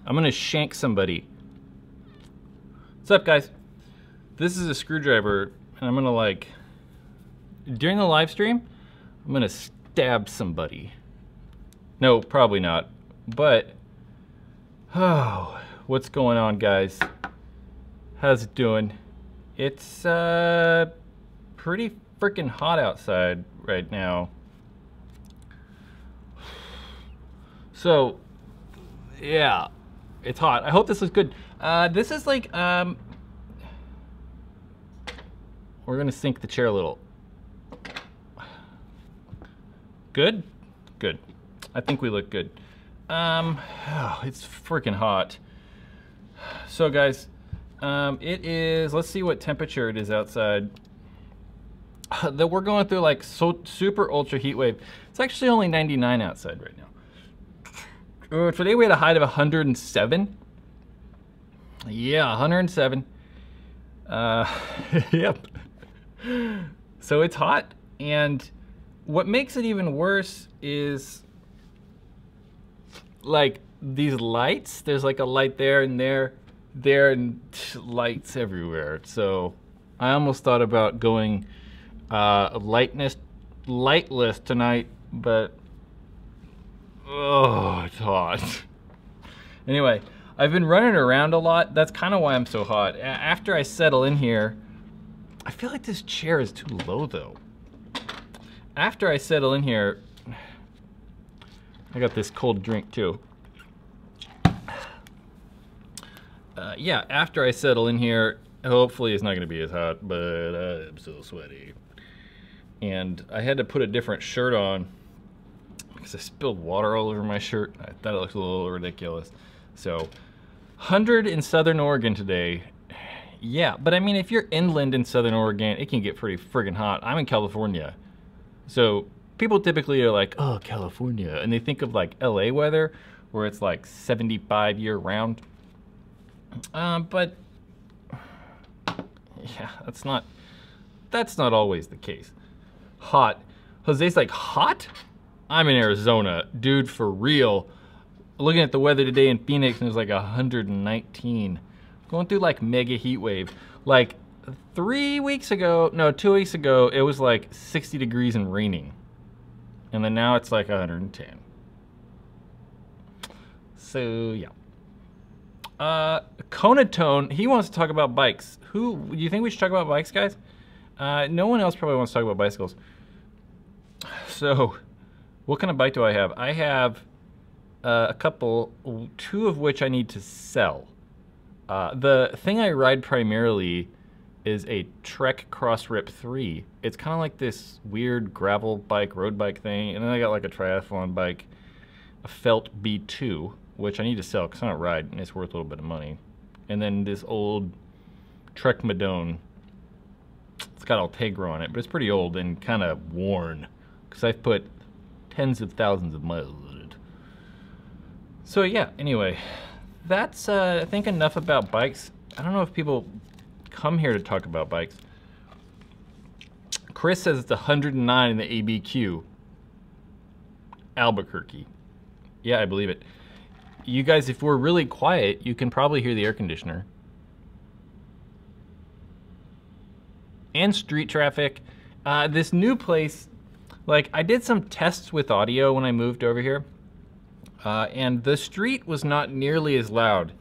I'm gonna shank somebody. What's up, guys? This is a screwdriver, and I'm gonna like, during the live stream, I'm gonna stab somebody. No, probably not, but, oh, what's going on, guys? How's it doing? It's pretty freaking hot outside right now. So, yeah, it's hot. I hope this is good. This is like, we're gonna sink the chair a little. Good? Good. I think we look good. Oh, it's freaking hot. So guys, it is, let's see what temperature it is outside. That we're going through like super ultra heat wave. It's actually only 99 outside right now. Today we had a height of 107. Yeah, 107. Yep. So it's hot, and what makes it even worse is like these lights. There's like a light there and there, and lights everywhere. So I almost thought about going lightless tonight, but oh, it's hot. Anyway, I've been running around a lot. That's kind of why I'm so hot. After I settle in here, I feel like this chair is too low though. After I settle in here, I got this cold drink too. Yeah, after I settle in here, hopefully it's not gonna be as hot, but I'm so sweaty. And I had to put a different shirt on because I spilled water all over my shirt. I thought it looked a little ridiculous. So, 100 in Southern Oregon today. Yeah, but I mean, if you're inland in Southern Oregon, it can get pretty friggin' hot. I'm in California. So people typically are like, oh, California. And they think of like LA weather, where it's like 75 year round. But yeah, that's not always the case. Hot. Jose's like, hot? I'm in Arizona. Dude, for real. Looking at the weather today in Phoenix, and it was like 119. Going through like mega heat wave. Like 2 weeks ago, it was like 60 degrees and raining. And then now it's like 110. So yeah. Conatone, he wants to talk about bikes. Do you think we should talk about bikes, guys? No one else probably wants to talk about bicycles. So, what kind of bike do I have? I have a couple, 2 of which I need to sell. The thing I ride primarily is a Trek Cross Rip 3. It's kind of like this weird gravel bike, road bike thing. And then I got like a triathlon bike, a Felt B2, which I need to sell because I don't ride and it's worth a little bit of money. And then this old Trek Madone. It's got Altegra on it, but it's pretty old and kind of worn because I've put tens of thousands of miles on it. So yeah, anyway, that's I think enough about bikes. I don't know if people come here to talk about bikes. Chris says it's 109 in the ABQ. Albuquerque. Yeah, I believe it. You guys, if we're really quiet, you can probably hear the air conditioner. And street traffic. This new place, like I did some tests with audio when I moved over here. And the street was not nearly as loud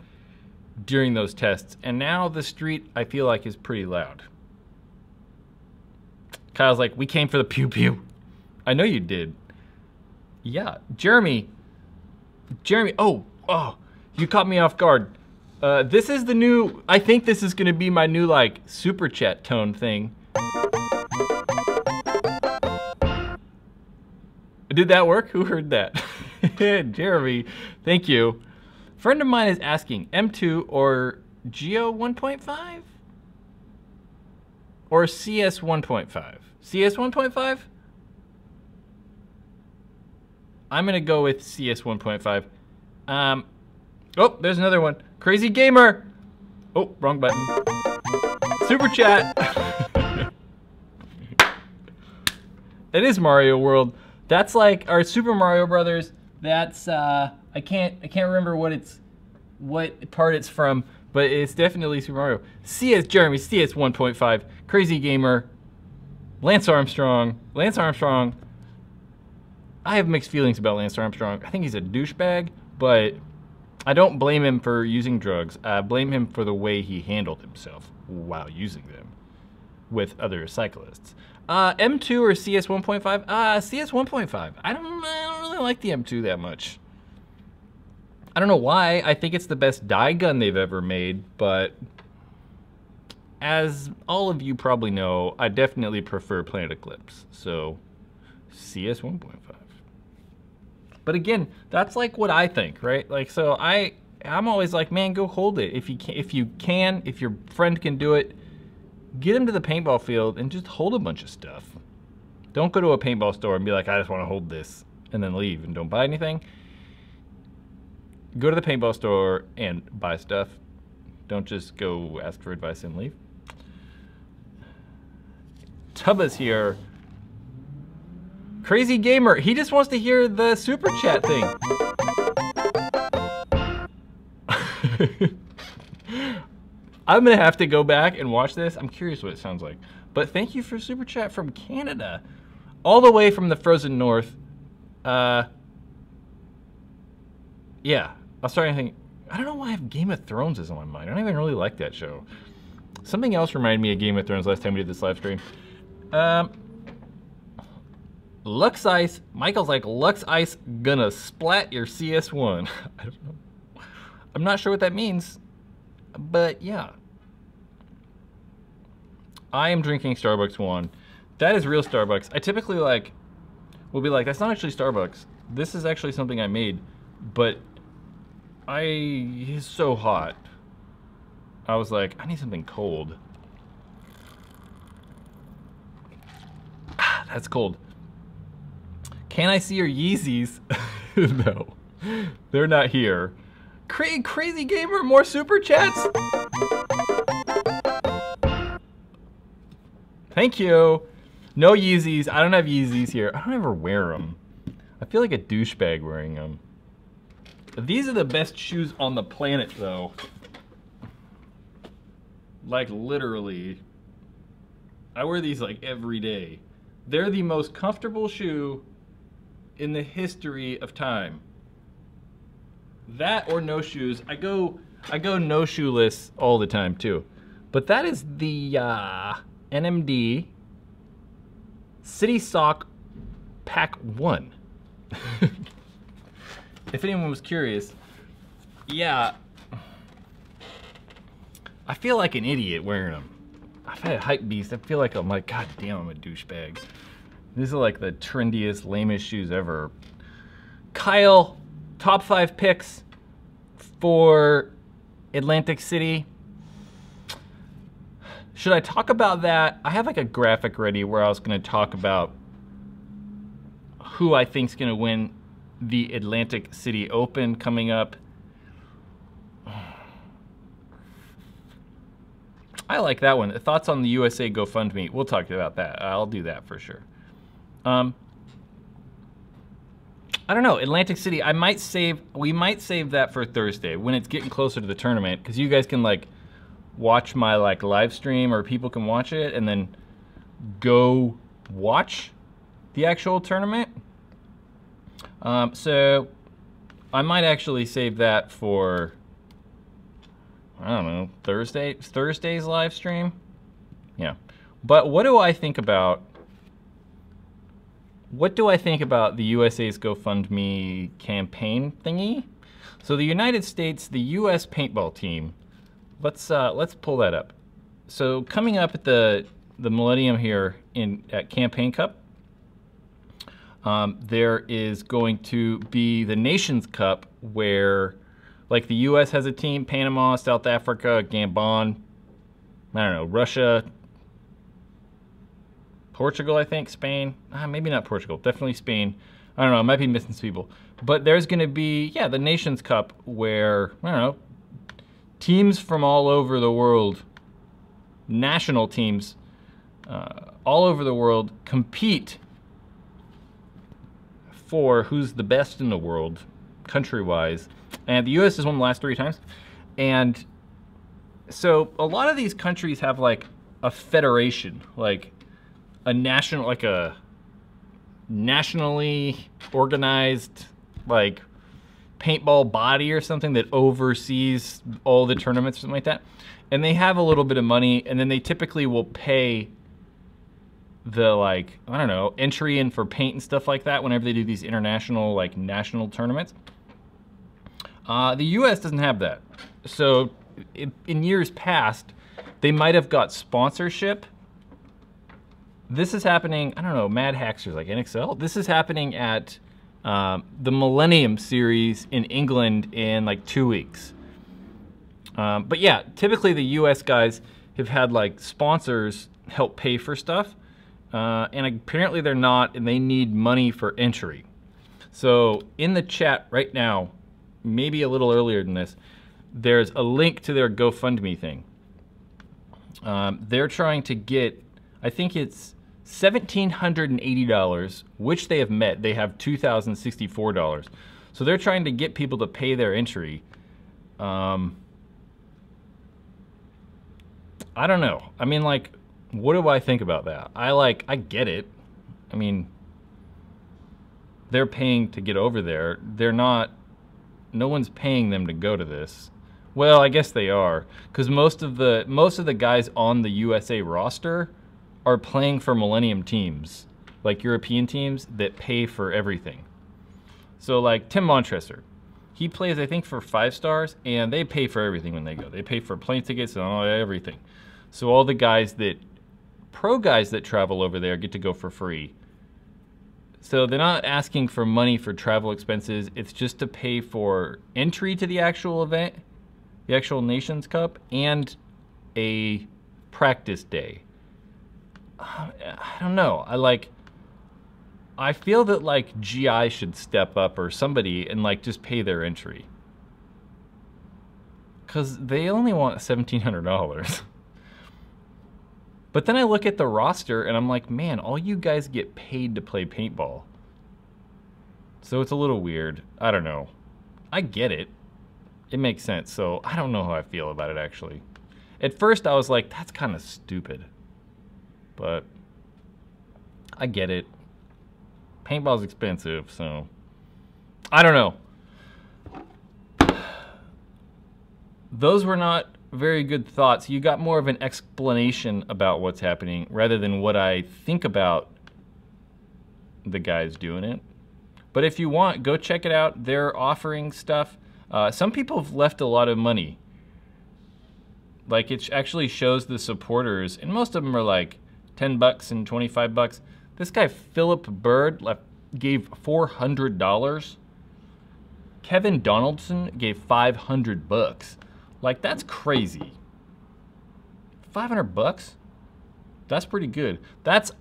during those tests. And now the street, I feel like, is pretty loud. Kyle's like, we came for the pew pew. I know you did. Yeah, Jeremy, oh, you caught me off guard. This is the new, I think this is gonna be my new like super chat tone thing. Did that work? Who heard that? Jeremy, thank you. Friend of mine is asking, M2 or Geo 1.5? Or CS 1.5? CS 1.5? I'm gonna go with CS 1.5. Oh, there's another one. Crazy Gamer. Oh, wrong button. Super chat. It is Mario World. That's like our Super Mario Brothers. That's I can't remember what it's what part it's from, but it's definitely Super Mario. Jeremy, CS 1.5, Crazy Gamer, Lance Armstrong. I have mixed feelings about Lance Armstrong. I think he's a douchebag, but I don't blame him for using drugs. I blame him for the way he handled himself while using them with other cyclists. M2 or CS 1.5? CS 1.5. I don't really like the M2 that much. I don't know why. I think it's the best dye gun they've ever made, but as all of you probably know, I definitely prefer Planet Eclipse. So CS 1.5. But again, that's like what I think, right? Like, so I'm always like, man, go hold it. If your friend can do it, get him to the paintball field and just hold a bunch of stuff. Don't go to a paintball store and be like, I just want to hold this, and then leave and don't buy anything. Go to the paintball store and buy stuff. Don't just go ask for advice and leave. Tubba's here. Crazy Gamer, he just wants to hear the super chat thing. I'm gonna have to go back and watch this. I'm curious what it sounds like. But thank you for super chat from Canada. All the way from the frozen north. Yeah, I was starting to think, I don't know why I have Game of Thrones is on my mind. I don't even really like that show. Something else reminded me of Game of Thrones last time we did this live stream. Lux Ice, Michael's like, Lux Ice gonna splat your CS1. I don't know. I'm not sure what that means, but yeah. I am drinking Starbucks One. That is real Starbucks. I typically will be like, that's not actually Starbucks. This is actually something I made, but it's so hot. I was like, I need something cold. That's cold. Can I see your Yeezys? No, they're not here. Crazy Gamer, more super chats. Thank you. No Yeezys. I don't have Yeezys here. I don't ever wear them. I feel like a douchebag wearing them. These are the best shoes on the planet, though. Like, literally. I wear these like every day. They're the most comfortable shoe in the history of time. That or no shoes. I go no shoeless all the time too. But that is the NMD City Sock Pack 1. If anyone was curious, yeah. I feel like an idiot wearing them. I've had a hype beast. I feel like I'm like, God damn, I'm a douchebag. These are like the trendiest, lamest shoes ever. Kyle, top 5 picks for Atlantic City. Should I talk about that? I have like a graphic ready where I was gonna talk about who I think's gonna win the Atlantic City Open coming up. I like that one. Thoughts on the USA GoFundMe? We'll talk about that. I'll do that for sure. I don't know, Atlantic City, we might save that for Thursday when it's getting closer to the tournament, because you guys can like watch my like live stream, or people can watch it and then go watch the actual tournament. So I might actually save that for, I don't know, Thursday's live stream. Yeah. But what do I think about the USA's GoFundMe campaign thingy? So the United States, the US paintball team, let's pull that up. So coming up at the Millennium here at Campaign Cup, there is going to be the Nations Cup, where like the US has a team, Panama, South Africa, Gabon, I don't know, Russia, Portugal, I think, Spain, maybe not Portugal, definitely Spain. I don't know, I might be missing some people. But there's gonna be, yeah, the Nations Cup, where, I don't know, teams from all over the world, national teams, all over the world compete for who's the best in the world, country-wise. And the US has won the last 3 times. And so a lot of these countries have like a federation, like a national, like a nationally organized like paintball body or something that oversees all the tournaments or something like that. And they have a little bit of money, and then they typically will pay the, like, I don't know, entry in for paint and stuff like that whenever they do these international, like, national tournaments. The US doesn't have that. So in years past, they might have got sponsorship. This is happening, I don't know, Mad Hacksters like NXL. This is happening at the Millennium Series in England in like 2 weeks. But yeah, typically the US guys have had like sponsors help pay for stuff. And apparently they're not, and they need money for entry. So in the chat right now, maybe a little earlier than this, there's a link to their GoFundMe thing. They're trying to get, I think it's $1,780, which they have met. They have $2,064. So they're trying to get people to pay their entry. I don't know. I mean, like, what do I think about that? I get it. I mean, they're paying to get over there. They're not, no one's paying them to go to this. Well, I guess they are, because most of the guys on the USA roster are playing for Millennium teams, like European teams that pay for everything. So like Tim Montresor, he plays I think for 5 stars, and they pay for everything when they go. They pay for plane tickets and everything. So all the guys that, pro guys that travel over there get to go for free. So they're not asking for money for travel expenses. It's just to pay for entry to the actual event, the actual Nations Cup, and a practice day. I don't know. I feel that like GI should step up or somebody and like just pay their entry. Cause they only want $1,700. But then I look at the roster and I'm like, man, all you guys get paid to play paintball. So it's a little weird. I don't know. I get it. It makes sense. So I don't know how I feel about it actually. At first I was like, that's kind of stupid. But I get it. Paintball's expensive, so I don't know. Those were not very good thoughts. You got more of an explanation about what's happening rather than what I think about the guys doing it. But if you want, go check it out. They're offering stuff. Some people have left a lot of money. Like it actually shows the supporters, and most of them are like $10 and $25. This guy Philip Bird gave $400. Kevin Donaldson gave $500. Like that's crazy. $500? That's pretty good. That's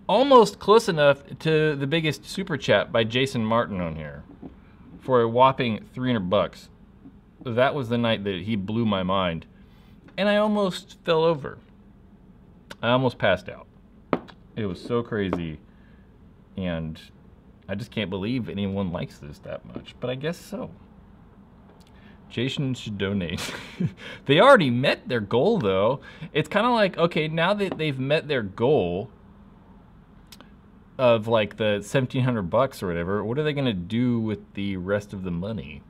almost close enough to the biggest super chat by Jason Martin on here for a whopping $300. That was the night that he blew my mind. And I almost fell over. I almost passed out. It was so crazy. And I just can't believe anyone likes this that much. But I guess so. Jason should donate. They already met their goal though. It's kind of like, okay, now that they've met their goal of like the $1,700 or whatever, what are they gonna do with the rest of the money?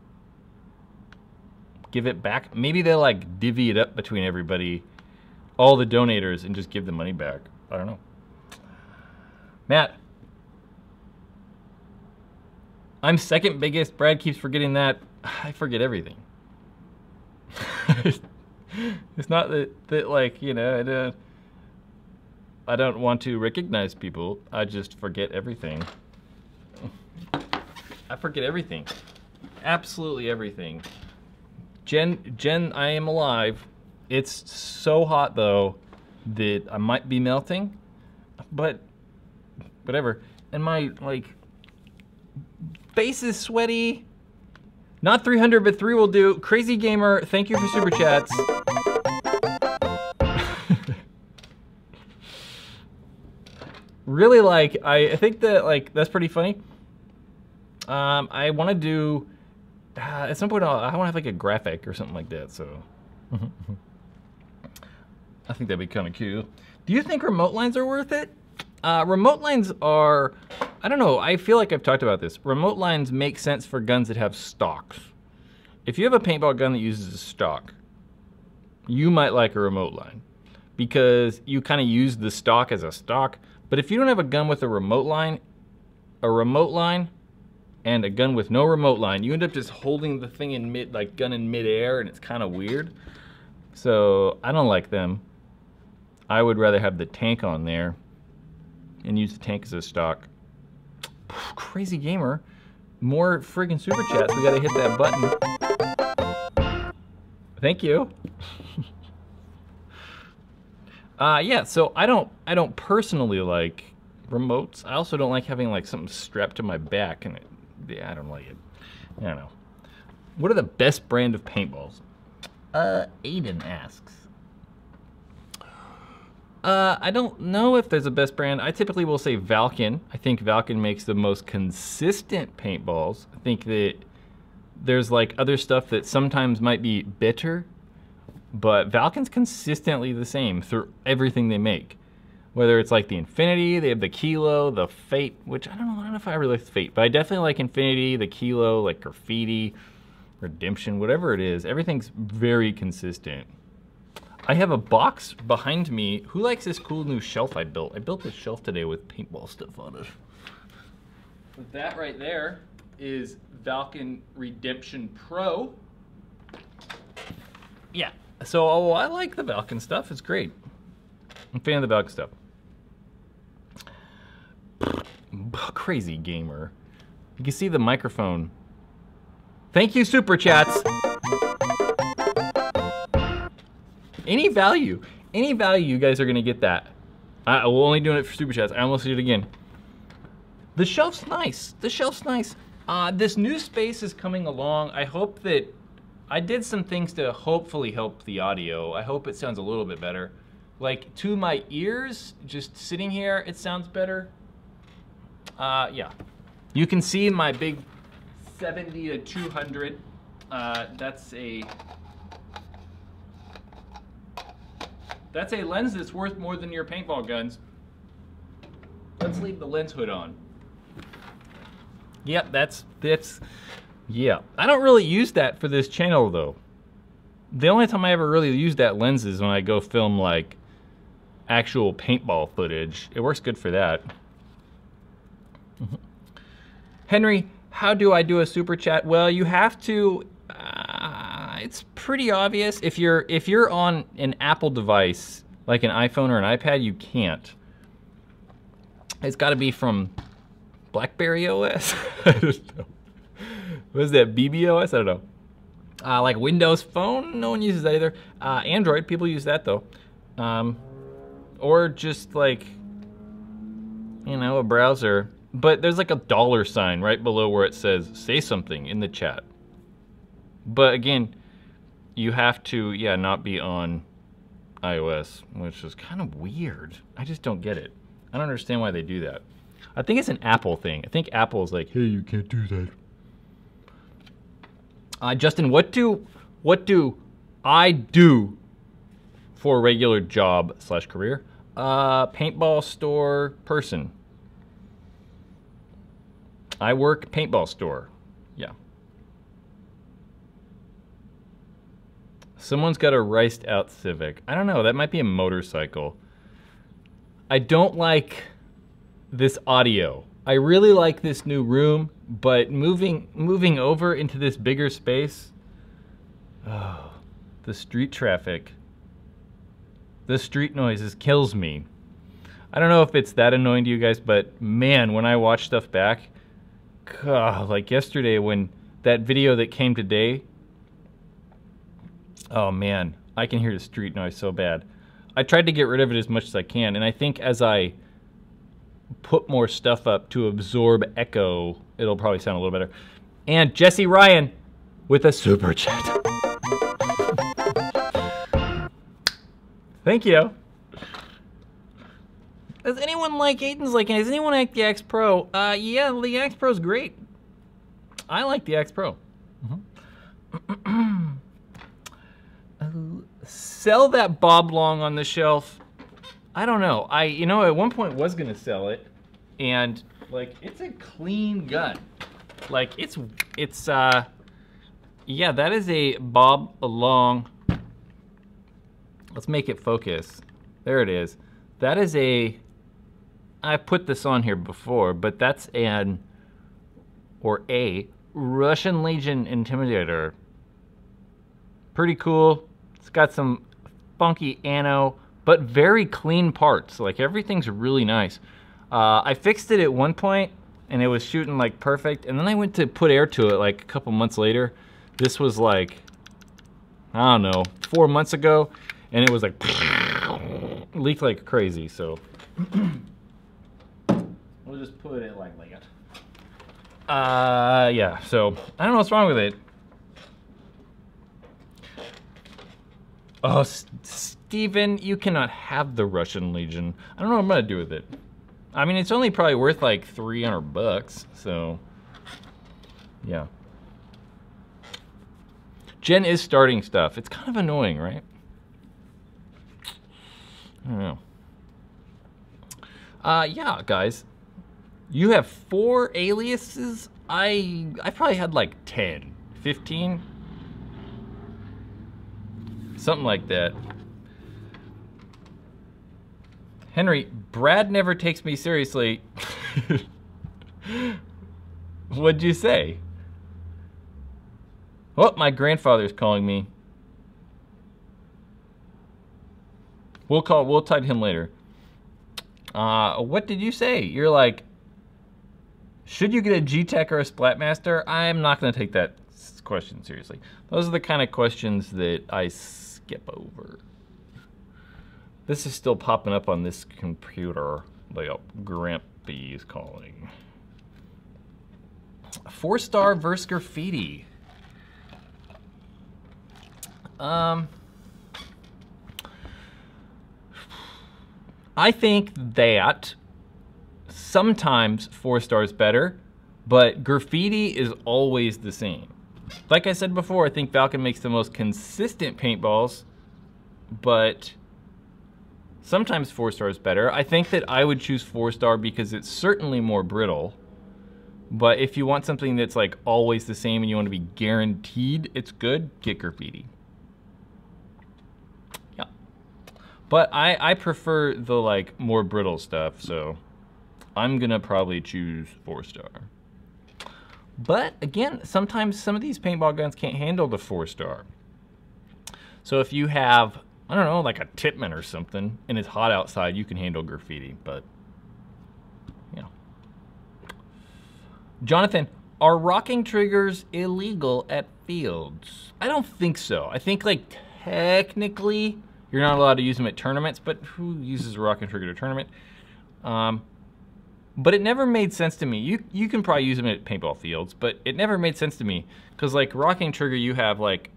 Give it back? Maybe they'll like divvy it up between everybody, all the donators, and just give the money back. I don't know. Matt. I'm second biggest. Brad keeps forgetting that. I forget everything. It's not that like, you know, I don't want to recognize people. I just forget everything. I forget everything. Absolutely everything. Jen, I am alive. It's so hot though that I might be melting, but whatever. And my like face is sweaty. Not 300, but 3 will do. Crazy Gamer, thank you for super chats. Really, like, I think that, like, that's pretty funny. I want to do, at some point, I want to have like a graphic or something like that, so. I think that'd be kind of cute. Do you think remote lines are worth it? Remote lines are, I don't know, I feel like I've talked about this. Remote lines make sense for guns that have stocks. If you have a paintball gun that uses a stock, you might like a remote line because you kind of use the stock as a stock. But if you don't have a gun with a remote line and a gun with no remote line, you end up just holding the thing in gun in midair, and it's kind of weird. So I don't like them. I would rather have the tank on there and use the tank as a stock. Crazy gamer. More friggin' super chats. We gotta hit that button. Thank you. Yeah, so I don't personally like remotes. I also don't like having like something strapped to my back, and I don't like it. I don't know. What are the best brand of paintballs? Aiden asks. I don't know if there's a best brand. I typically will say Valken. I think Valken makes the most consistent paintballs. I think that there's like other stuff that sometimes might be better, but Valken's consistently the same through everything they make. Whether it's like the Infinity, they have the Kilo, the Fate, which I don't know if I really like Fate, but I definitely like Infinity, the Kilo, like Graffiti, Redemption, whatever it is. Everything's very consistent. I have a box behind me. Who likes this cool new shelf I built? I built this shelf today with paintball stuff on it. But that right there is Valken Redemption Pro. Yeah, so I like the Valken stuff. It's great. I'm a fan of the Valken stuff. Crazy gamer. You can see the microphone. Thank you, Super Chats. Any value you guys are gonna get that. We're only doing it for Super Chats. I almost did it again. The shelf's nice. The shelf's nice. This new space is coming along. I hope that I did some things to hopefully help the audio. I hope it sounds a little bit better. Like to my ears, just sitting here, it sounds better. Yeah. You can see my big 70 to 200. That's a lens that's worth more than your paintball guns. Let's leave the lens hood on. Yep, that's, yeah. I don't really use that for this channel though. The only time I ever really use that lens is when I go film like actual paintball footage. It works good for that. Henry, how do I do a super chat? Well, you have to, it's pretty obvious. If you're on an Apple device, like an iPhone or an iPad, you can't. It's gotta be from BlackBerry OS? I don't know. What is that, BBOS? I don't know. Like Windows Phone, no one uses that either. Android, people use that though. Or just like, you know, a browser. But there's like a $sign right below where it says, say something in the chat. But again, you have to, yeah, not be on iOS, which is kind of weird. I just don't get it. I don't understand why they do that. I think it's an Apple thing. I think Apple's like, hey, you can't do that. Justin, what do I do for a regular job / career? Paintball store person. I work paintball store. Yeah. Someone's got a riced out Civic. I don't know, that might be a motorcycle. I don't like this audio. I really like this new room, but moving over into this bigger space, oh, the street traffic. The street noises kills me. I don't know if it's that annoying to you guys, but man, when I watch stuff back, God, like yesterday when that video that came today, oh man, I can hear the street noise so bad. I tried to get rid of it as much as I can, and I think as I put more stuff up to absorb echo, it'll probably sound a little better. And Jesse Ryan with a super chat. Thank you. Does anyone like Aiden's like? Does anyone like the X Pro? Yeah, the X Pro's great. I like the Axe Pro. Sell that Bob Long on the shelf. I don't know. You know, at one point was gonna sell it, and like it's a clean gun. Like yeah, that is a Bob Long. Let's make it focus. There it is. That is I put this on here before, but that's a Russian Legion Intimidator. Pretty cool. It's got some funky anno, but very clean parts. Like everything's really nice. I fixed it at one point and it was shooting like perfect. And then I went to put air to it like a couple months later. This was like, I don't know, 4 months ago. And it was like, leaked like crazy, so. We'll just put it like that. Yeah, so I don't know what's wrong with it. Oh, Steven, you cannot have the Russian Legion. I don't know what I'm gonna do with it. I mean, it's only probably worth like 300 bucks, so yeah. Jen is starting stuff. It's kind of annoying, right? I don't know. Yeah, guys. You have 4 aliases? I probably had like 10, 15. Something like that. Henry, Brad never takes me seriously. What'd you say? Oh, my grandfather's calling me. We'll talk to him later. What did you say? You're like, should you get a G-Tech or a Splatmaster? I'm not gonna take that question seriously. Those are the kind of questions that I skip over. This is still popping up on this computer. Like, Grampy is calling. 4-star versus graffiti. I think that sometimes 4-star is better, but graffiti is always the same. Like I said before, I think Valken makes the most consistent paintballs, but sometimes 4-star is better. I think that I would choose 4-star because it's certainly more brittle, but if you want something that's like always the same and you want to be guaranteed it's good, get graffiti. Yeah. But I prefer the like more brittle stuff, so I'm gonna probably choose 4-star. But again, sometimes some of these paintball guns can't handle the 4-star. So if you have, I don't know, like a Titman or something, and it's hot outside, you can handle graffiti, but yeah. Jonathan, are rocking triggers illegal at fields? I don't think so. I think like technically you're not allowed to use them at tournaments, but who uses a rocking trigger at a tournament? But it never made sense to me. You can probably use them at paintball fields, but it never made sense to me. Because like rocking trigger, you have like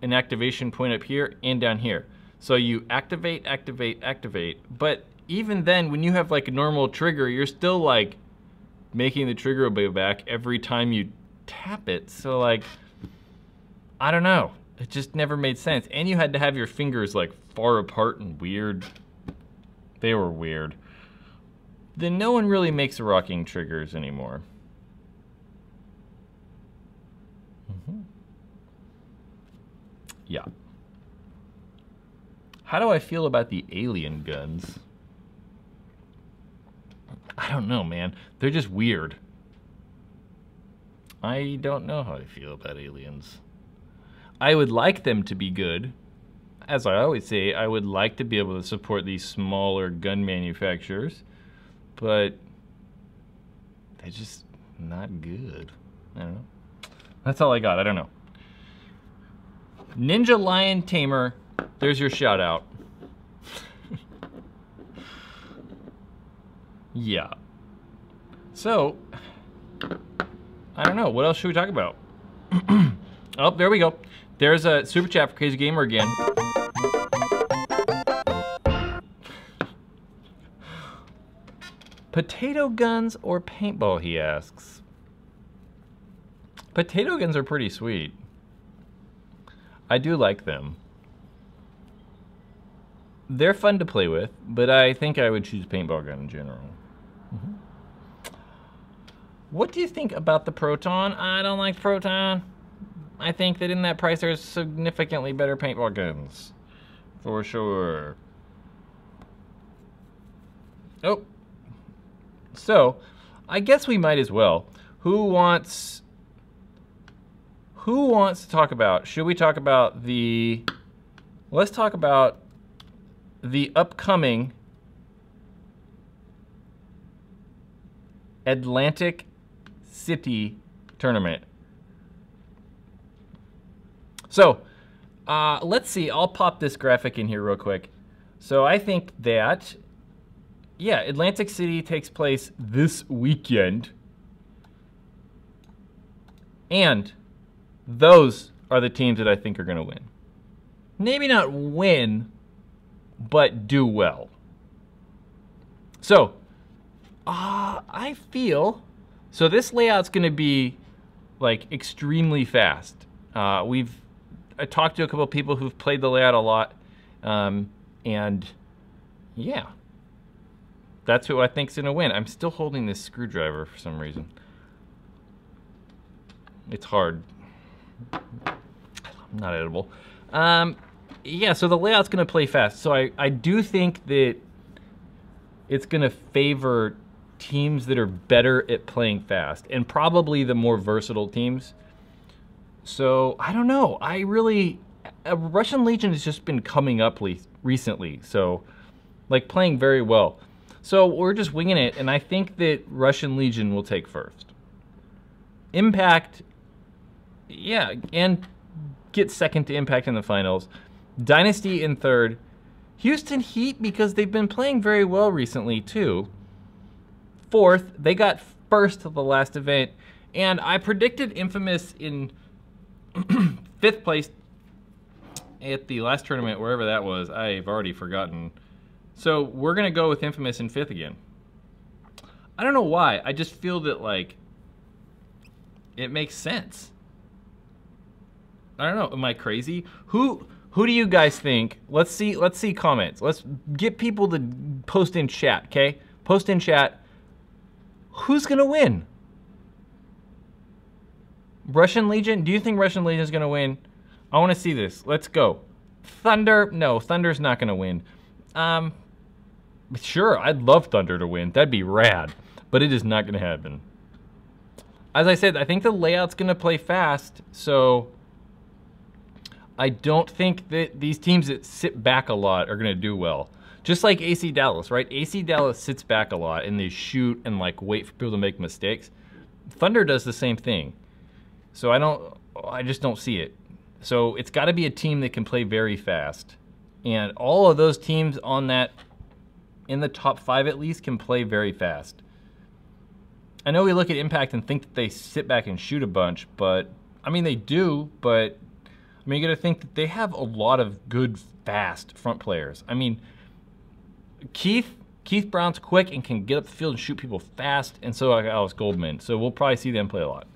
an activation point up here and down here. So you activate, activate, activate. But even then, when you have like a normal trigger, you're still like making the trigger go back every time you tap it. So like, I don't know. It just never made sense. And you had to have your fingers like far apart and weird. They were weird. Then no one really makes rocking triggers anymore. Yeah. How do I feel about the alien guns? I don't know, man. They're just weird. I don't know how I feel about aliens. I would like them to be good. As I always say, I would like to be able to support these smaller gun manufacturers, but they're just not good. I don't know. That's all I got. I don't know. Ninja Lion Tamer, there's your shout out. Yeah. So, I don't know. What else should we talk about? Oh, there we go. There's a super chat for Crazy Gamer again. Potato guns or paintball, he asks. Potato guns are pretty sweet. I do like them. They're fun to play with, but I think I would choose paintball gun in general. What do you think about the Proton? I don't like Proton. I think that in that price there's significantly better paintball guns. For sure. Oh. So, I guess we might as well. Who wants to talk about? Should we talk about let's talk about the upcoming Atlantic City tournament. So, let's see. I'll pop this graphic in here real quick. So I think that, yeah, Atlantic City takes place this weekend. And those are the teams that I think are going to win. Maybe not win, but do well. So, I feel, so this layout's going to be like extremely fast. I talked to a couple of people who've played the layout a lot, and yeah, that's who I think's going to win. I'm still holding this screwdriver for some reason. It's hard. Not edible. Yeah, so the layout's going to play fast. So I do think that it's going to favor teams that are better at playing fast, and probably the more versatile teams. So, I don't know. Russian Legion has just been coming up recently, so, like, playing very well. So, we're just winging it, and I think that Russian Legion will take first. Impact, yeah, and get second to Impact in the finals. Dynasty in third. Houston Heat, because they've been playing very well recently, too. Fourth, they got first of the last event, and I predicted Infamous in fifth place at the last tournament, wherever that was. I've already forgotten. So we're going to go with Infamous in fifth again. I don't know why. I just feel that, like, it makes sense. I don't know. Am I crazy? Who do you guys think? Let's see comments. Let's get people to post in chat, okay? Post in chat. Who's going to win? Russian Legion? Do you think Russian Legion is going to win? I want to see this. Let's go. Thunder? No, Thunder's not going to win. Sure, I'd love Thunder to win. That'd be rad. But it is not going to happen. As I said, I think the layout's going to play fast, so I don't think that these teams that sit back a lot are going to do well. Just like AC Dallas, right? AC Dallas sits back a lot and they shoot and like wait for people to make mistakes. Thunder does the same thing. So I just don't see it. So it's got to be a team that can play very fast. And all of those teams on that, in the top 5 at least, can play very fast. I know we look at Impact and think that they sit back and shoot a bunch, but, I mean, they do, but, I mean, you got to think that they have a lot of good, fast front players. I mean, Keith Brown's quick and can get up the field and shoot people fast, and so are Alex Goldman. So we'll probably see them play a lot.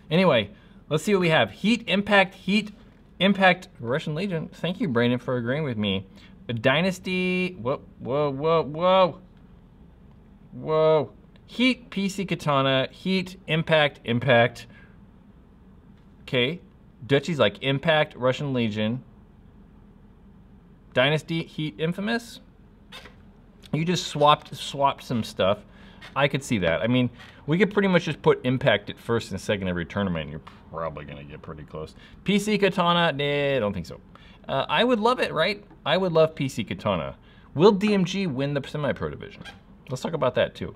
Anyway, let's see what we have. Heat, Impact, Russian Legion. Thank you, Brandon, for agreeing with me. A Dynasty, whoa. Heat, PC Katana, Heat, Impact. Okay. Dutchie's like Impact, Russian Legion. Dynasty, Heat, Infamous. You just swapped some stuff. I could see that. I mean, we could pretty much just put Impact at first and second every tournament, and you're probably going to get pretty close. PC Katana, nah, I don't think so. I would love it, right? I would love PC Katana. Will DMG win the semi-pro division? Let's talk about that, too.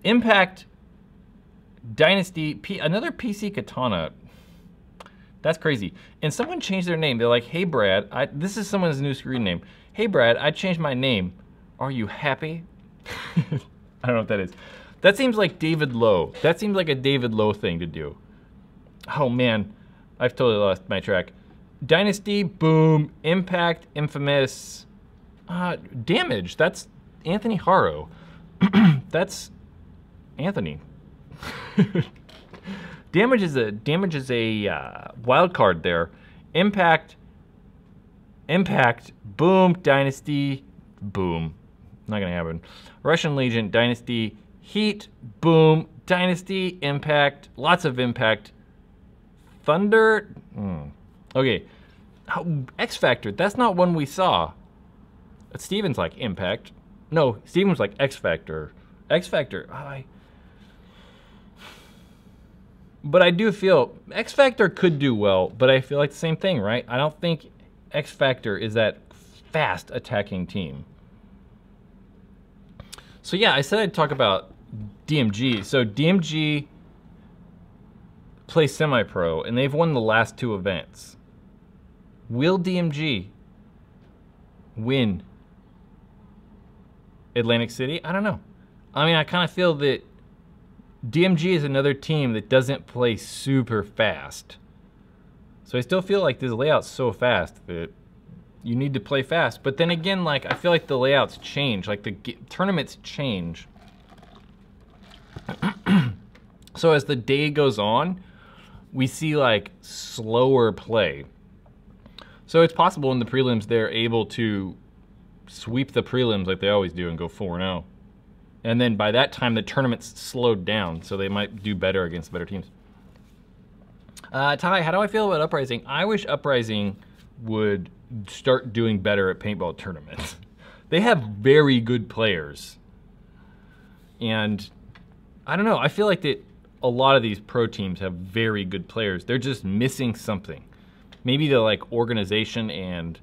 Impact, Dynasty, another PC Katana. That's crazy. And someone changed their name. They're like, hey, Brad, this is someone's new screen name. Hey, Brad, I changed my name. Are you happy? I don't know what that is. That seems like David Lowe. That seems like a David Lowe thing to do. Oh, man. I've totally lost my track. Dynasty, boom. Impact, Infamous. Damage. That's Anthony Haro. That's Anthony. Damage is a wild card there. Impact, boom, Dynasty, boom. Not gonna happen. Russian Legion, Dynasty, Heat, boom, Dynasty, Impact, lots of Impact. Thunder, okay. X Factor, that's not one we saw. Steven's like Impact. No, Steven's like X Factor. X Factor, but I do feel X Factor could do well, but I feel like the same thing, right? I don't think X Factor is that fast attacking team. So yeah, I said I'd talk about DMG. So DMG plays semi-pro, and they've won the last 2 events. Will DMG win Atlantic City? I don't know. I mean, I kind of feel that DMG is another team that doesn't play super fast. So I still feel like this layout's so fast that you need to play fast. But then again, like, I feel like the layouts change, like the tournaments change. So as the day goes on, we see like slower play. So it's possible in the prelims they're able to sweep the prelims like they always do and go 4-0. And then by that time, the tournament's slowed down, so they might do better against better teams. Ty, how do I feel about Uprising? I wish Uprising would start doing better at paintball tournaments. They have very good players. And I don't know, I feel like that a lot of these pro teams have very good players. They're just missing something. Maybe the like organization and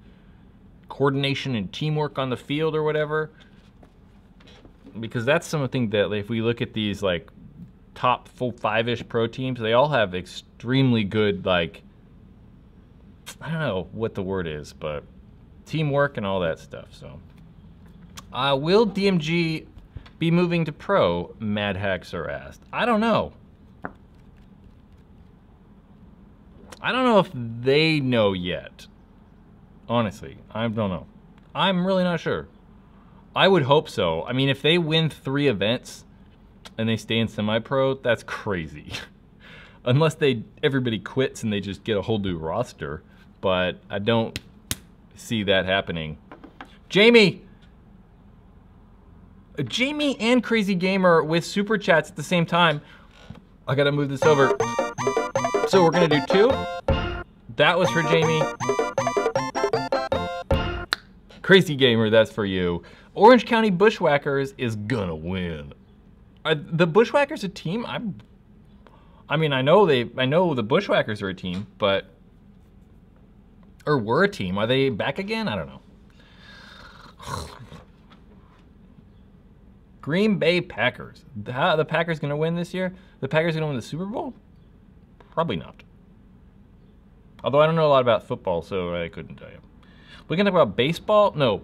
coordination and teamwork on the field or whatever. Because that's something that if we look at these like top 5-ish pro teams, they all have extremely good, like, I don't know what the word is, but teamwork and all that stuff. So will DMG be moving to pro? Mad Haxer asked. I don't know. I don't know if they know yet. Honestly, I don't know. I'm really not sure. I would hope so. I mean, if they win 3 events and they stay in semi-pro, that's crazy. Unless everybody quits and they just get a whole new roster. But I don't see that happening. Jamie and Crazy Gamer with super chats at the same time. I gotta move this over. So we're gonna do 2. That was for Jamie. Crazy Gamer, that's for you. Orange County Bushwhackers is gonna win. Are the Bushwhackers a team? I mean, I know the Bushwhackers are a team, but or were a team. Are they back again? I don't know. Green Bay Packers. How are the Packers gonna win this year? The Packers gonna win the Super Bowl? Probably not. Although I don't know a lot about football, so I couldn't tell you. We can talk about baseball? No.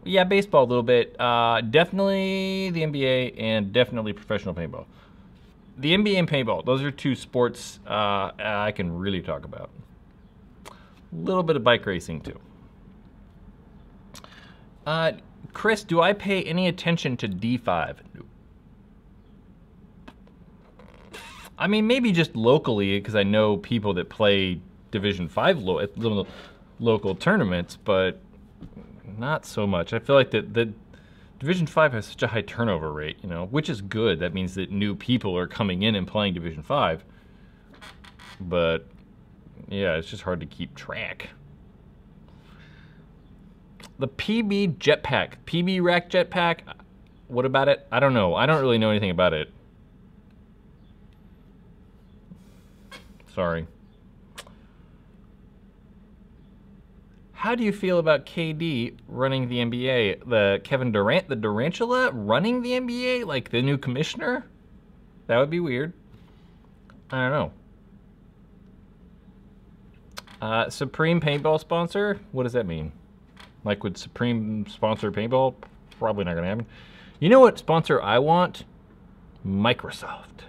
Yeah, baseball a little bit. Definitely the NBA and definitely professional paintball. The NBA and paintball, those are 2 sports I can really talk about. A little bit of bike racing too. Chris, do I pay any attention to D5? No. I mean, maybe just locally, because I know people that play Division 5 local tournaments, but not so much. I feel like the Division 5 has such a high turnover rate, you know, which is good. That means that new people are coming in and playing Division 5. But yeah, it's just hard to keep track. The PB Jetpack, PB Rack Jetpack, what about it? I don't know. I don't really know anything about it. Sorry. How do you feel about KD running the NBA? The Kevin Durant, the Durantula running the NBA? Like the new commissioner? That would be weird. I don't know. Supreme Paintball sponsor? What does that mean? Like, would Supreme sponsor paintball? Probably not gonna happen. You know what sponsor I want? Microsoft.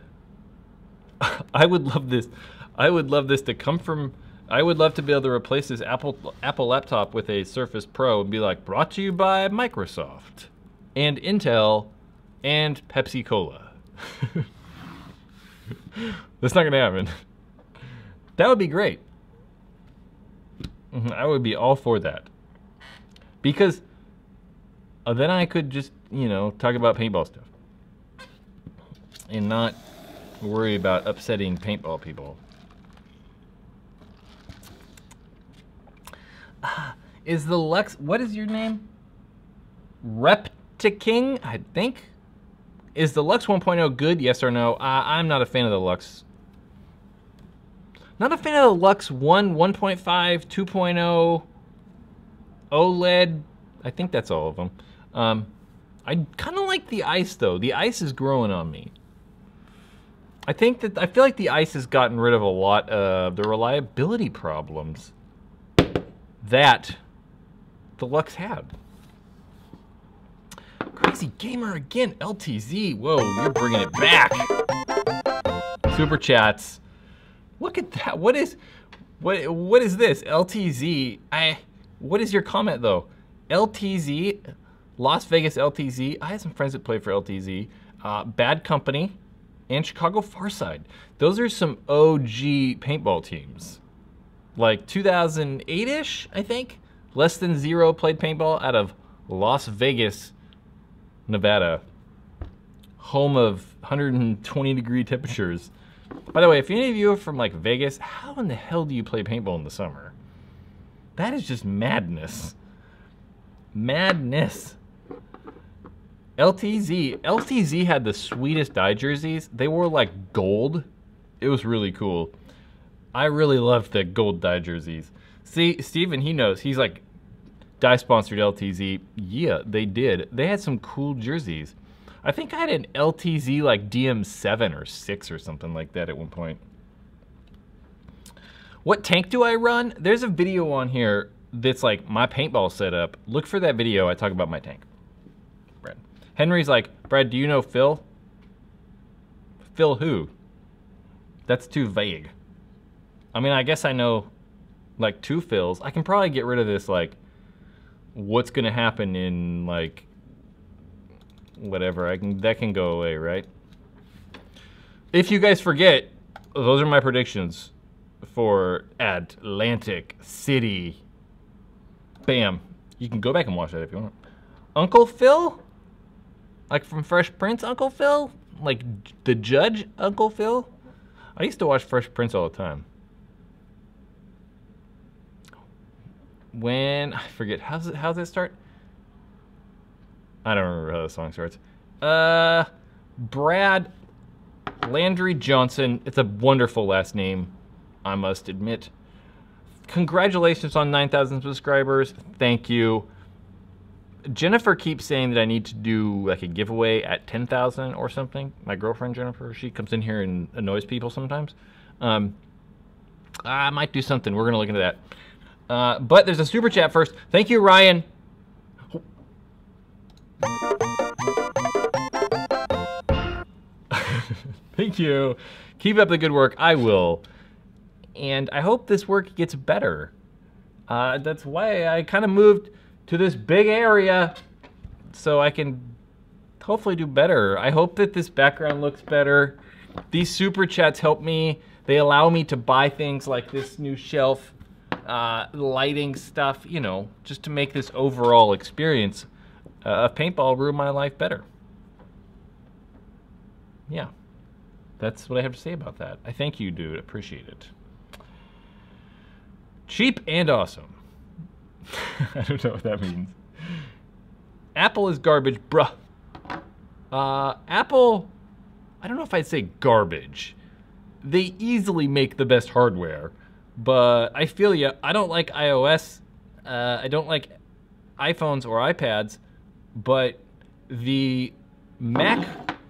I would love this. I would love this to come from... I would love to be able to replace this Apple laptop with a Surface Pro and be like, brought to you by Microsoft and Intel and Pepsi Cola. That's not gonna happen. That would be great. I would be all for that. Because then I could just, you know, talk about paintball stuff. And not worry about upsetting paintball people. Is the Lux, what is your name? Reptiking, I think? Is the Lux 1.0 good, yes or no? I'm not a fan of the Lux. Not a fan of the Lux 1, 1.5, 2.0, OLED. I think that's all of them. I kind of like the ice though. The ice is growing on me. I feel like the ice has gotten rid of a lot of the reliability problems that the Lux had. Crazy Gamer again, LTZ. Whoa, you're bringing it back. Super chats. Look at that. What is this? LTZ. What is your comment though? LTZ, Las Vegas LTZ. I had some friends that played for LTZ. Bad Company and Chicago Farside. Those are some OG paintball teams. Like 2008-ish, I think. Less than zero played paintball out of Las Vegas, Nevada. Home of 120-degree temperatures. By the way, if any of you are from like Vegas, how in the hell do you play paintball in the summer? That is just madness. Madness. LTZ had the sweetest dye jerseys. They wore like gold. It was really cool. I really loved the gold dye jerseys. See, Steven, he knows. He's like, dye sponsored LTZ. Yeah, they did. They had some cool jerseys. I think I had an LTZ like DM7 or 6 or something like that at one point. What tank do I run? There's a video on here that's like my paintball setup. Look for that video. I talk about my tank. Brad. Henry's like, Brad, do you know Phil? Phil who? That's too vague. I mean, I guess I know like 2 Phils. I can probably get rid of this like what's gonna happen in like whatever. That can go away, right? If you guys forget, those are my predictions for Atlantic City. Bam. You can go back and watch that if you want. Uncle Phil? Like from Fresh Prince, Uncle Phil? Like the judge, Uncle Phil? I used to watch Fresh Prince all the time. When, I forget, how's it start? I don't remember how the song starts. Brad Landry Johnson. It's a wonderful last name, I must admit. Congratulations on 9,000 subscribers. Thank you. Jennifer keeps saying that I need to do like a giveaway at 10,000 or something. My girlfriend Jennifer, she comes in here and annoys people sometimes. I might do something. We're gonna look into that. But there's a super chat first. Thank you, Ryan. Thank you. Keep up the good work. I will. And I hope this work gets better. That's why I kind of moved to this big area so I can hopefully do better. I hope that this background looks better. These super chats help me. They allow me to buy things like this new shelf, lighting stuff, you know, just to make this overall experience of Paintball Ruin My Life better. Yeah, that's what I have to say about that. I thank you, dude. Appreciate it. Cheap and awesome. I don't know what that means. Apple is garbage, bruh. Apple, I don't know if I'd say garbage. They easily make the best hardware, but I feel ya. I don't like iOS. I don't like iPhones or iPads, but the Mac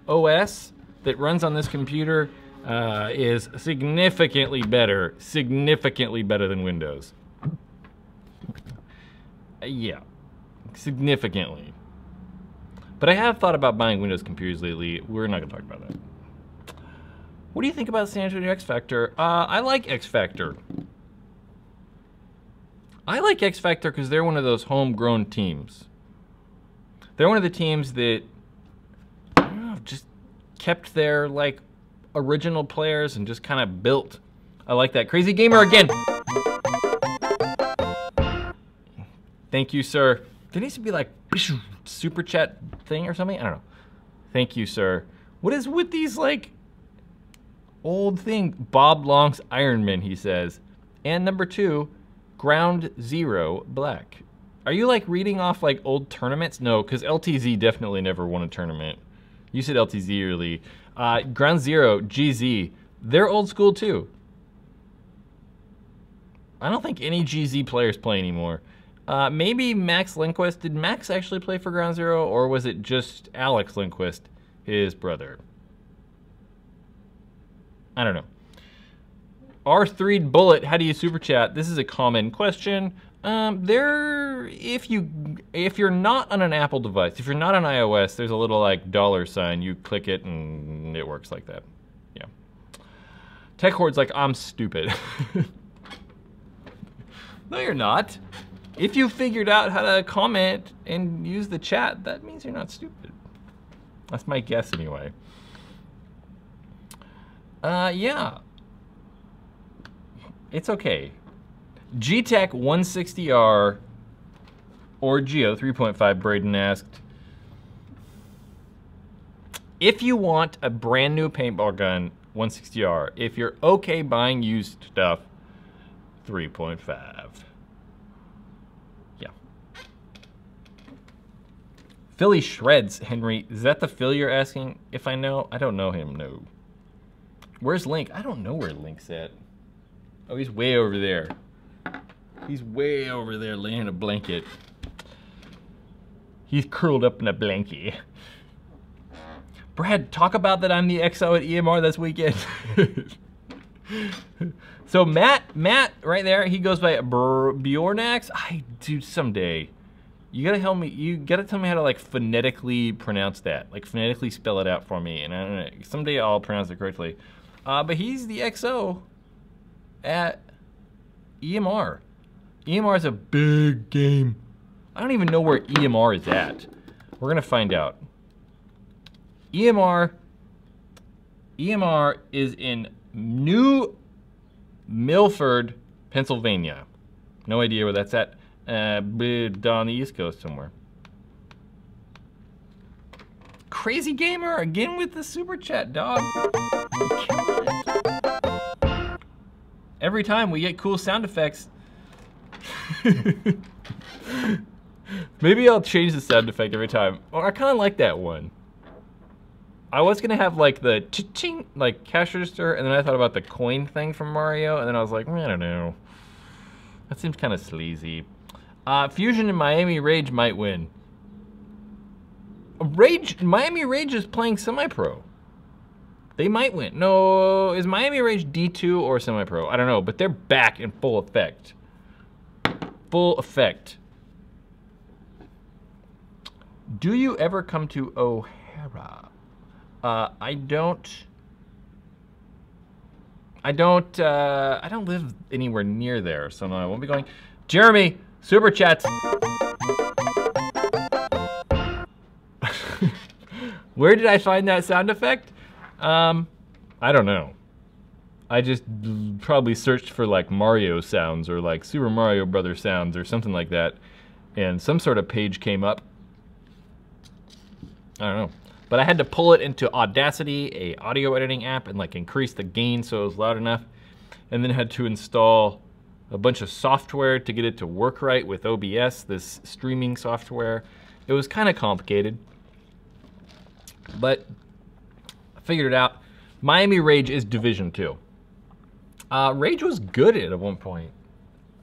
OS that runs on this computer is significantly better than Windows. Yeah, significantly. But I have thought about buying Windows computers lately. We're not gonna talk about that. What do you think about San Antonio X Factor? I like X Factor. I like X Factor because they're one of those homegrown teams. They're one of the teams that, I don't know, just kept their like original players and just kind of built. I like that. Crazy Gamer again. Thank you, sir. There needs to be like super chat thing or something. I don't know. Thank you, sir. What is with these like old thing? Bob Long's Iron Man, he says. And number 2, Ground Zero Black. Are you like reading off like old tournaments? No, because LTZ definitely never won a tournament. You said LTZ early. Ground Zero, GZ, they're old school too. I don't think any GZ players play anymore. Maybe Max Lindquist. Did Max actually play for Ground Zero, or was it just Alex Lindquist, his brother? I don't know. R3 Bullet, how do you super chat? This is a common question. If you're not on an Apple device, if you're not on iOS, there's a little like $sign. You click it and it works like that. Yeah. Tech Horde's like, I'm stupid. No, you're not. If you figured out how to comment and use the chat, that means you're not stupid. That's my guess anyway. Yeah. It's okay. GTEC 160R or Geo 3.5, Braden asked. If you want a brand new paintball gun, 160R. If you're okay buying used stuff, 3.5. Yeah. Philly Shreds, Henry. Is that the Phil you're asking if I know? I don't know him, no. Where's Link? I don't know where Link's at. Oh, he's way over there. He's way over there laying in a blanket. He's curled up in a blankie. Brad, talk about that I'm the XO at EMR this weekend. So Matt right there, he goes by Bjornax. Dude, someday. You gotta help me, you gotta tell me how to like phonetically pronounce that. Like phonetically spell it out for me. And I don't know, someday I'll pronounce it correctly. But he's the XO at EMR. EMR is a big game. I don't even know where EMR is at. We're gonna find out. EMR is in New Milford, Pennsylvania. No idea where that's at. On the East Coast somewhere. Crazy Gamer again with the super chat, dog. Every time we get cool sound effects. Maybe I'll change the sound effect every time. Well, I kind of like that one. I was gonna have like the ching like cash register, and then I thought about the coin thing from Mario, and then I was like, I don't know. That seems kind of sleazy. Fusion and Miami Rage might win. Miami Rage is playing semi-pro. They might win. No, is Miami Rage D2 or semi-pro? I don't know, but they're back in full effect. Full effect. Do you ever come to O'Hara? I don't live anywhere near there, so no, I won't be going. Jeremy, super chats. Where did I find that sound effect? I don't know. I just probably searched for like Mario sounds or like Super Mario Brothers sounds or something like that, and some sort of page came up. I don't know. But I had to pull it into Audacity, a audio editing app, and like increase the gain so it was loud enough. And then had to install a bunch of software to get it to work right with OBS, this streaming software. It was kind of complicated, but I figured it out. Miami Rage is Division 2. Rage was good at one point.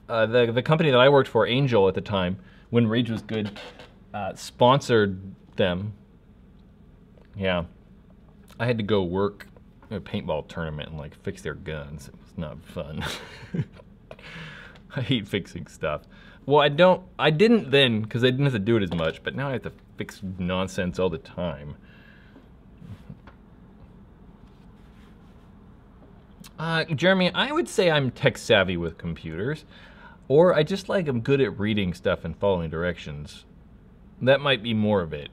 The company that I worked for, Angel at the time, when Rage was good, sponsored them. Yeah, I had to go work at a paintball tournament and like fix their guns. It was not fun. I hate fixing stuff. Well, I didn't then because I didn't have to do it as much, but now I have to fix nonsense all the time. Jeremy, I would say I'm tech savvy with computers, or I just like I'm good at reading stuff and following directions. That might be more of it.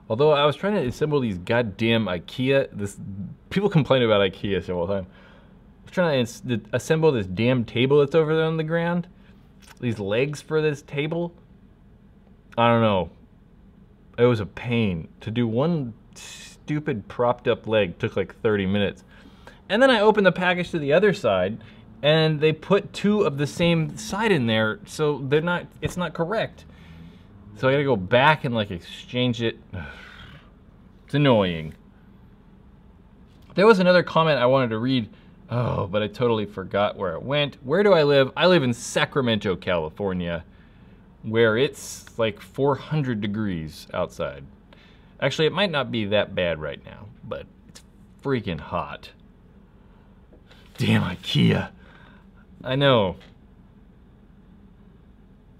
Although I was trying to assemble these goddamn IKEA, people complain about IKEA so all the time. I was trying to assemble this damn table that's over there on the ground. These legs for this table. I don't know. It was a pain. To do one stupid propped up leg took like 30 minutes. And then I opened the package to the other side, and they put two of the same side in there, so it's not correct. So I gotta go back and like exchange it. It's annoying. There was another comment I wanted to read. Oh, but I totally forgot where it went. Where do I live? I live in Sacramento, California, where it's like 400 degrees outside. Actually, it might not be that bad right now, but it's freaking hot. Damn IKEA. I know.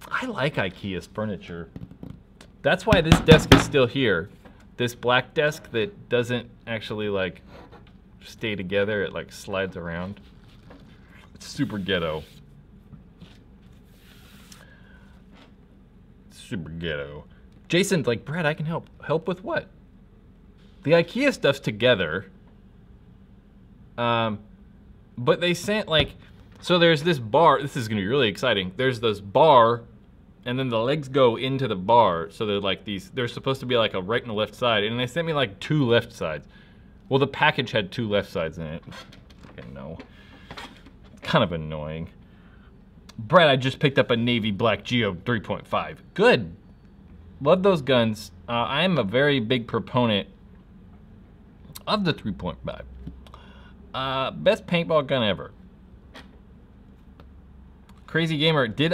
I like IKEA's furniture. That's why this desk is still here. This black desk that doesn't actually like stay together, it like slides around. It's super ghetto. Super ghetto. Jason's like, Brad, I can help. Help with what? The IKEA stuff's together. But they sent like, so there's this bar, this is gonna be really exciting. There's this bar, and then the legs go into the bar, so they're like these, they're supposed to be like a right and a left side, and they sent me like 2 left sides. Well, the package had 2 left sides in it. Fucking no. It's kind of annoying. Brad, I just picked up a navy black Geo 3.5. Good. Love those guns. I am a very big proponent of the 3.5. Best paintball gun ever. Crazy Gamer, did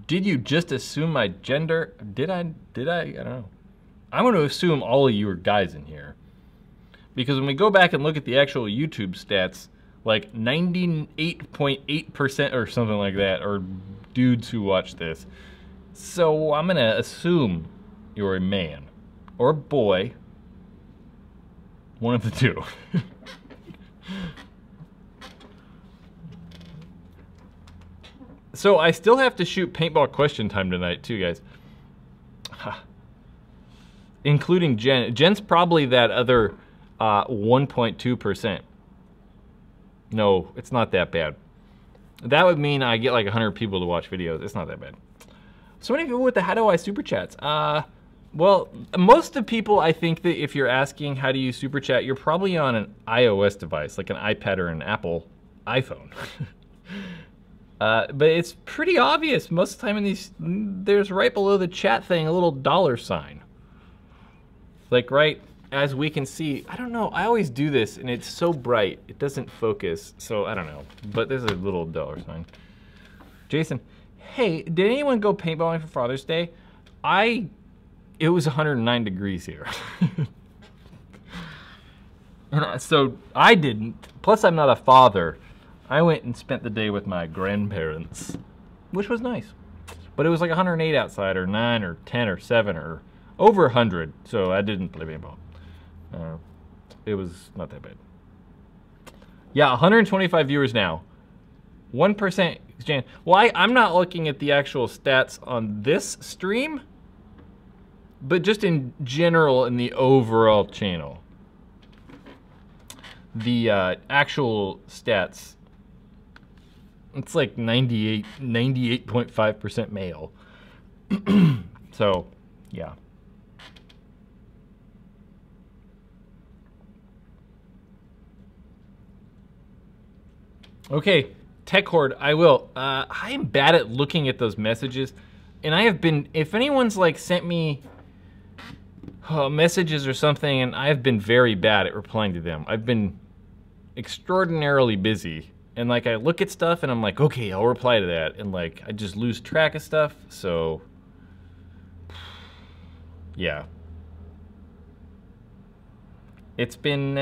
you just assume my gender? Did I? I don't know. I'm gonna assume all of you are guys in here. Because when we go back and look at the actual YouTube stats, like 98.8% or something like that are dudes who watch this. So I'm gonna assume you're a man or a boy. One of the two. So I still have to shoot paintball question time tonight too, guys. Including Jen. Jen's probably that other 1.2%. No, it's not that bad. That would mean I get like 100 people to watch videos. It's not that bad. So many people with the how do I super chats. Well, most of the people, I think that if you're asking how do you super chat, you're probably on an iOS device, like an iPad or an Apple iPhone. But it's pretty obvious. Most of the time in these, there's right below the chat thing a little $sign. Like right as we can see, I don't know, I always do this and it's so bright, it doesn't focus, so I don't know. But there's a little $sign. Jason, hey, did anyone go paintballing for Father's Day? It was 109 degrees here. So I didn't, plus I'm not a father. I went and spent the day with my grandparents, which was nice. But it was like 108 outside, or 9, or 10, or 7, or over 100, so I didn't play paintball. It was not that bad. Yeah, 125 viewers now. 1% Jan. Well, I'm not looking at the actual stats on this stream, but just in general in the overall channel. The actual stats, it's like 98.5% male. So, yeah. Okay, Tech Horde, I will. I am bad at looking at those messages, and I have been, if anyone's like sent me messages or something, and I have been very bad at replying to them. I've been extraordinarily busy, and like I look at stuff and I'm like, okay, I'll reply to that, and like I just lose track of stuff, so yeah. It's been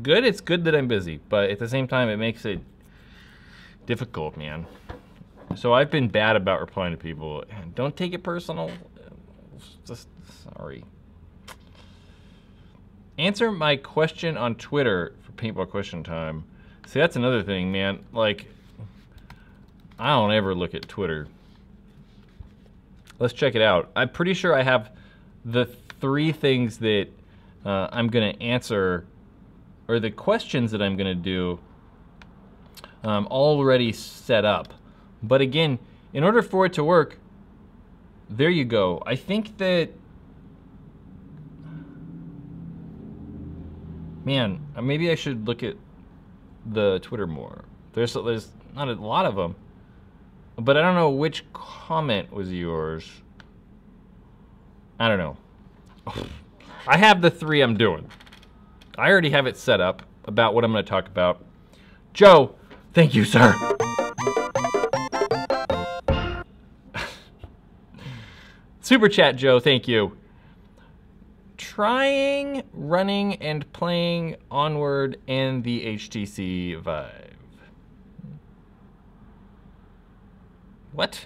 good. It's good that I'm busy, but at the same time it makes it difficult, man. So I've been bad about replying to people, and don't take it personal. Just sorry. Answer my question on Twitter for paintball question time. See, that's another thing, man. Like, I don't ever look at Twitter. Let's check it out. I'm pretty sure I have the 3 things that I'm going to answer, or the questions that I'm going to do, already set up. But again, in order for it to work, there you go. I think that, man, maybe I should look at the Twitter more. There's not a lot of them, but I don't know which comment was yours. I don't know. I have the 3 I'm doing. I already have it set up about what I'm going to talk about. Joe, thank you, sir. Super chat, Joe, thank you. Trying, running, and playing Onward and the HTC Vive. What?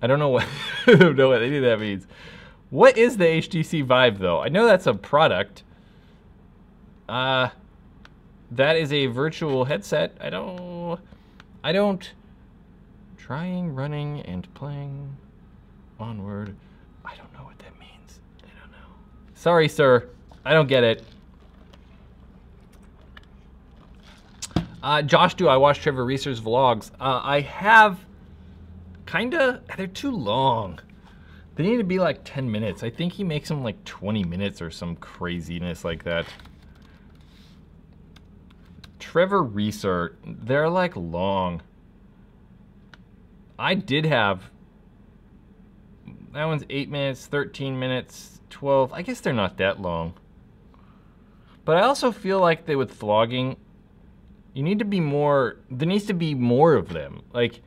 I don't know what I don't know what any of that means. What is the HTC Vive though? I know that's a product. That is a virtual headset. I don't trying, running, and playing Onward. I don't know what that means. I don't know. Sorry, sir. I don't get it. Josh, do I watch Trevor Reeser's vlogs? I have. Kinda. They're too long. They need to be like 10 minutes. I think he makes them like 20 minutes or some craziness like that. Trevor Reeser, they're like long. I did have, that one's 8 minutes, 13 minutes, 12. I guess they're not that long. But I also feel like that with vlogging, you need to be more, there needs to be more of them. Like,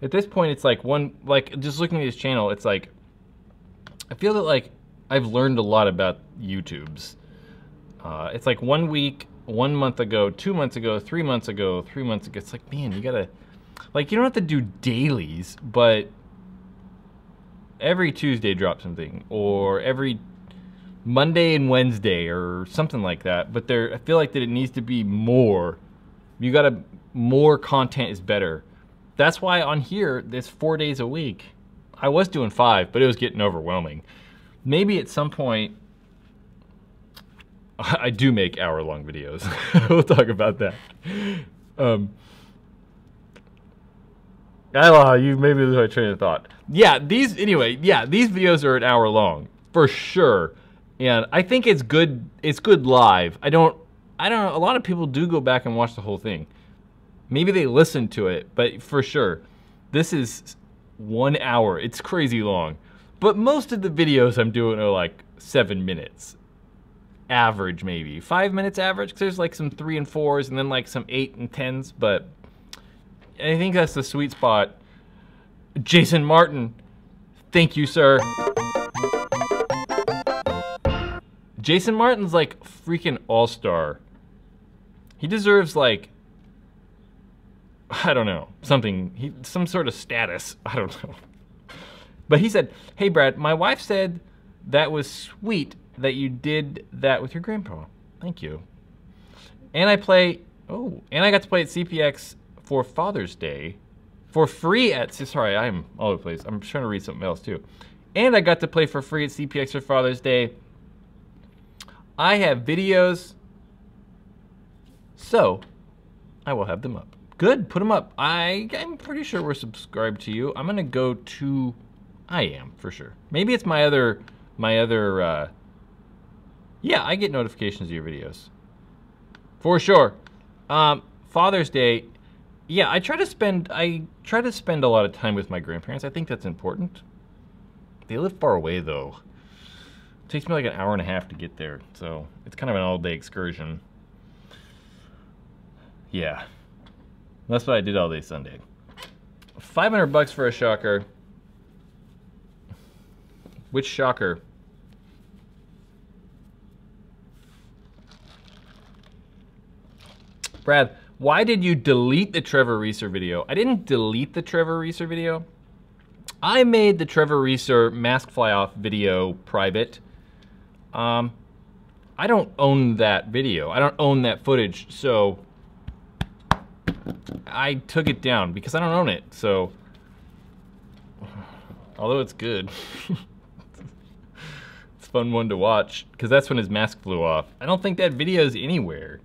at this point, it's like one, like, just looking at his channel, it's like, I feel that, like, I've learned a lot about YouTubes. It's like 1 week, 1 month ago, 2 months ago, 3 months ago, 3 months ago. It's like, man, you gotta, like, you don't have to do dailies, but every Tuesday drop something, or every Monday and Wednesday, or something like that. But there, I feel like that it needs to be more. You gotta, more content is better. That's why on here, it's 4 days a week. I was doing 5, but it was getting overwhelming. Maybe at some point, I do make hour-long videos. We'll talk about that. I don't know, you made me lose my train of thought. Yeah, these videos are an hour long, for sure. And I think it's good live. I don't know, a lot of people do go back and watch the whole thing. Maybe they listen to it, but for sure, this is 1 hour. It's crazy long. But most of the videos I'm doing are like 7 minutes. Average, maybe. 5 minutes average, because there's like some 3 and 4s, and then like some 8 and 10s, but I think that's the sweet spot. Jason Martin, thank you, sir. Jason Martin's like freaking all-star. He deserves like, I don't know, something, some sort of status. I don't know. But he said, hey Brad, my wife said that was sweet that you did that with your grandpa. Thank you. And I got to play at CPX for Father's Day for free at, sorry, I'm all over the place. I'm trying to read something else too. And I got to play for free at CPX for Father's Day. I have videos, so I will have them up. Good, put them up. I'm pretty sure we're subscribed to you. I'm gonna go to, I am, for sure. Maybe it's my other, yeah, I get notifications of your videos. For sure. Father's Day, yeah, I try to spend a lot of time with my grandparents. I think that's important. They live far away though. It takes me like an hour and a half to get there, so it's kind of an all-day excursion. Yeah. That's what I did all day Sunday. $500 for a shocker. Which shocker? Brad, why did you delete the Trevor Reeser video? I didn't delete the Trevor Reeser video. I made the Trevor Reeser mask fly off video private. I don't own that video. I don't own that footage, so I took it down because I don't own it, so although it's good. It's fun one to watch, because that's when his mask flew off. I don't think that video's anywhere.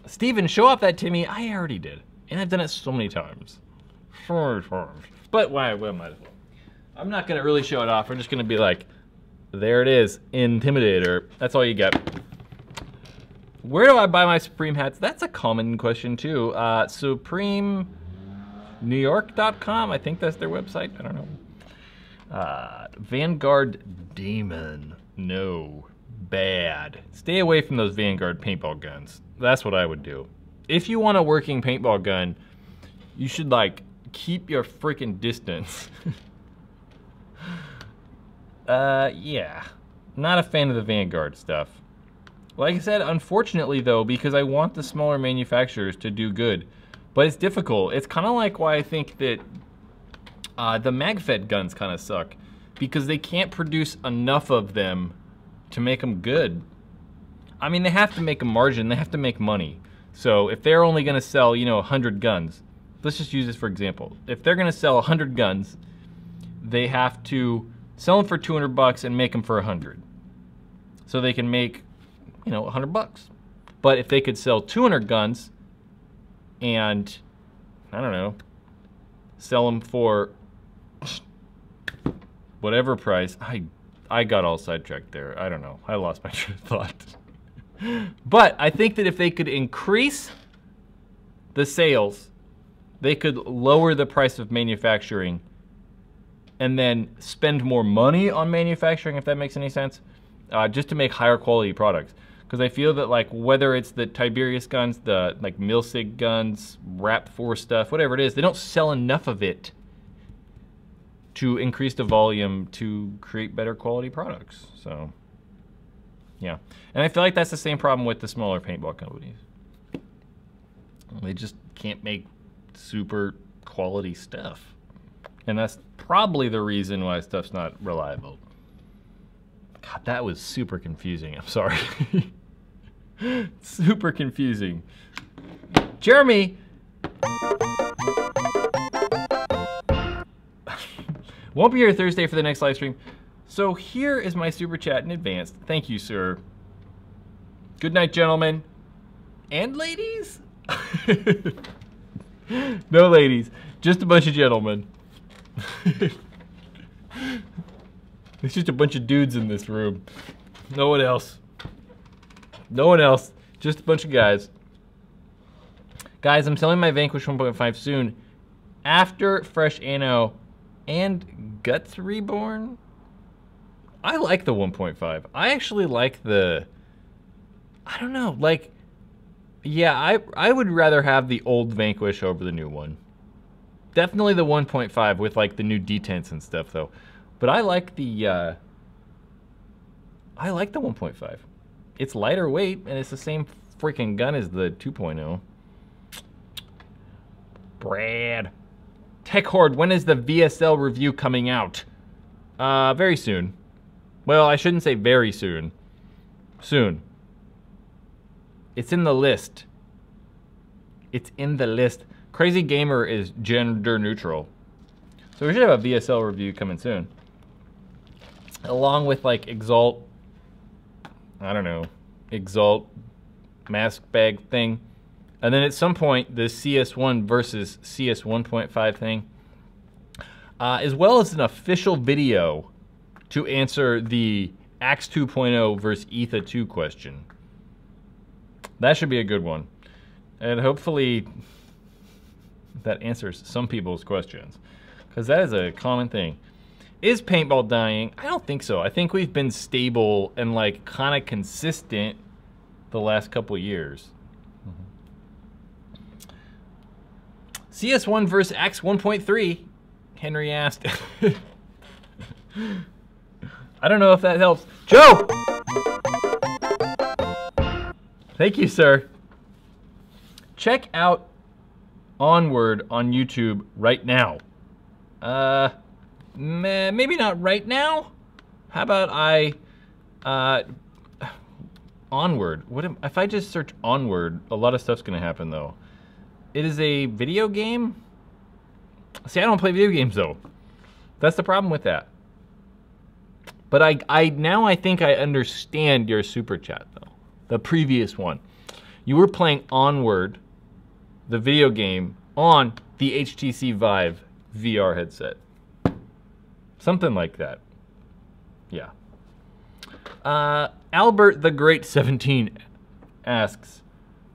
Steven, show off that Timmy. I already did. And I've done it so many times. But why, well, might as well. I'm not gonna really show it off. I'm just gonna be like, there it is, Intimidator. That's all you get. Where do I buy my Supreme hats? That's a common question too. SupremeNewYork.com, I think that's their website, I don't know. Vanguard Demon, no, bad. Stay away from those Vanguard paintball guns. That's what I would do. If you want a working paintball gun, you should like keep your freaking distance. Yeah, not a fan of the Vanguard stuff. Like I said, unfortunately though, because I want the smaller manufacturers to do good, but it's difficult. It's kind of like why I think that the MagFed guns kind of suck, because they can't produce enough of them to make them good. I mean, they have to make a margin, they have to make money. So if they're only gonna sell, you know, 100 guns, let's just use this for example. If they're gonna sell 100 guns, they have to sell them for 200 bucks and make them for 100. So they can make, you know, 100 bucks. But if they could sell 200 guns and, I don't know, sell them for whatever price, I got all sidetracked there. I don't know, I lost my train of thought. But I think that if they could increase the sales, they could lower the price of manufacturing and then spend more money on manufacturing, if that makes any sense, just to make higher quality products. Because I feel that like whether it's the Tiberius guns, the like Milsig guns, Rap 4 stuff, whatever it is, they don't sell enough of it to increase the volume to create better quality products. So, yeah. And I feel like that's the same problem with the smaller paintball companies. They just can't make super quality stuff. And that's probably the reason why stuff's not reliable. God, that was super confusing. I'm sorry. Super confusing. Jeremy! Won't be here Thursday for the next live stream. So here is my super chat in advance. Thank you, sir. Good night, gentlemen. And ladies? No ladies, just a bunch of gentlemen. There's just a bunch of dudes in this room. No one else. No one else. Just a bunch of guys. Guys, I'm selling my Vanquish 1.5 soon. After Fresh Anno and Guts Reborn. I like the 1.5. I actually like the... I don't know, like... Yeah, I would rather have the old Vanquish over the new one. Definitely the 1.5 with like the new detents and stuff though. But I like the 1.5. It's lighter weight and it's the same freaking gun as the 2.0. Brad. Tech Horde, when is the VSL review coming out? Very soon. Well, I shouldn't say very soon. Soon. It's in the list. It's in the list. Crazy Gamer is gender neutral. So we should have a VSL review coming soon. Along with like Exalt, I don't know, Exalt mask bag thing. And then at some point, the CS1 versus CS 1.5 thing. As well as an official video to answer the Axe 2.0 versus Etha 2 question. That should be a good one. And hopefully that answers some people's questions. Because that is a common thing. Is paintball dying? I don't think so. I think we've been stable and like kind of consistent the last couple years. CS1 versus Axe 1.3, Henry asked. I don't know if that helps. Joe! Thank you, sir. Check out Onward on YouTube right now. Maybe not right now. How about Onward. If I just search Onward, a lot of stuff's gonna happen though. It is a video game? See, I don't play video games though. That's the problem with that. But I now I think I understand your super chat though. The previous one. You were playing Onward, the video game, on the HTC Vive VR headset. Something like that. Yeah. Albert the Great 17 asks,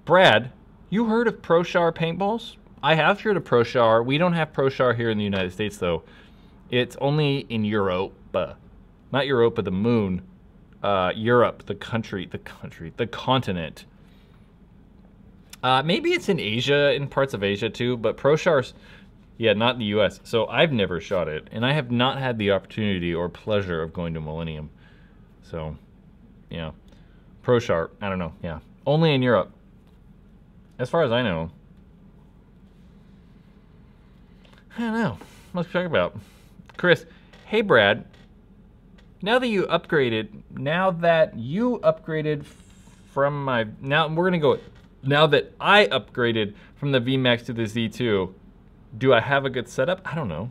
Brad, you heard of ProShar paintballs? I have heard of ProShar. We don't have ProShar here in the United States though. It's only in Europe. Not Europa, the moon. Europe, the continent. Maybe it's in Asia, in parts of Asia too, but ProShar's, yeah, not in the US. So I've never shot it, and I have not had the opportunity or pleasure of going to Millennium. So, yeah. ProShar, I don't know, yeah. Only in Europe. As far as I know. I don't know. What's we talking about? Chris, hey Brad. Now that you upgraded from my, now that I upgraded from the VMAX to the Z2, do I have a good setup? I don't know.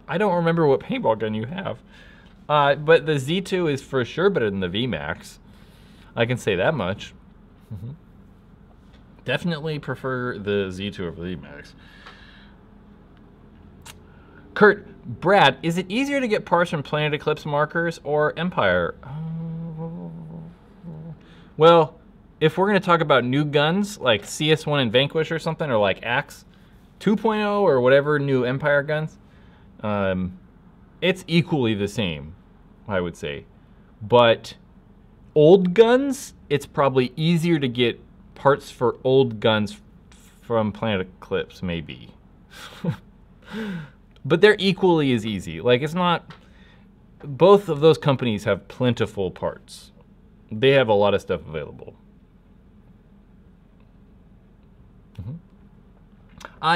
I don't remember what paintball gun you have. But the Z2 is for sure better than the VMAX. I can say that much. Definitely prefer the Z2 over the VMAX. Kurt, Brad, is it easier to get parts from Planet Eclipse markers or Empire? Well, if we're going to talk about new guns, like CS1 and Vanquish or something, or like Axe 2.0 or whatever new Empire guns, it's equally the same, I would say. But old guns, it's probably easier to get parts for old guns from Planet Eclipse, maybe. But they're equally as easy. Like, it's not, both of those companies have plentiful parts. They have a lot of stuff available.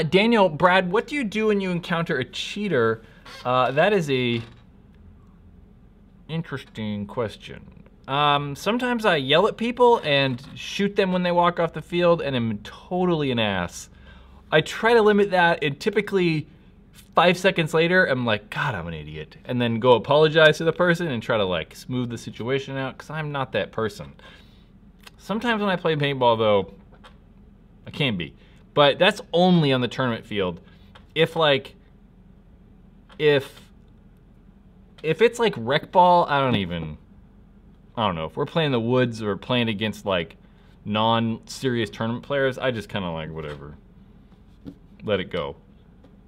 Daniel, Brad, what do you do when you encounter a cheater? That is a interesting question. Sometimes I yell at people and shoot them when they walk off the field, and I'm totally an ass. I try to limit that, and typically 5 seconds later, I'm like, God, I'm an idiot. And then go apologize to the person and try to like smooth the situation out, because I'm not that person. Sometimes when I play paintball though, I can be. But that's only on the tournament field. If it's like rec ball, I don't know. If we're playing the woods or playing against like non-serious tournament players, I just kind of like whatever. Let it go.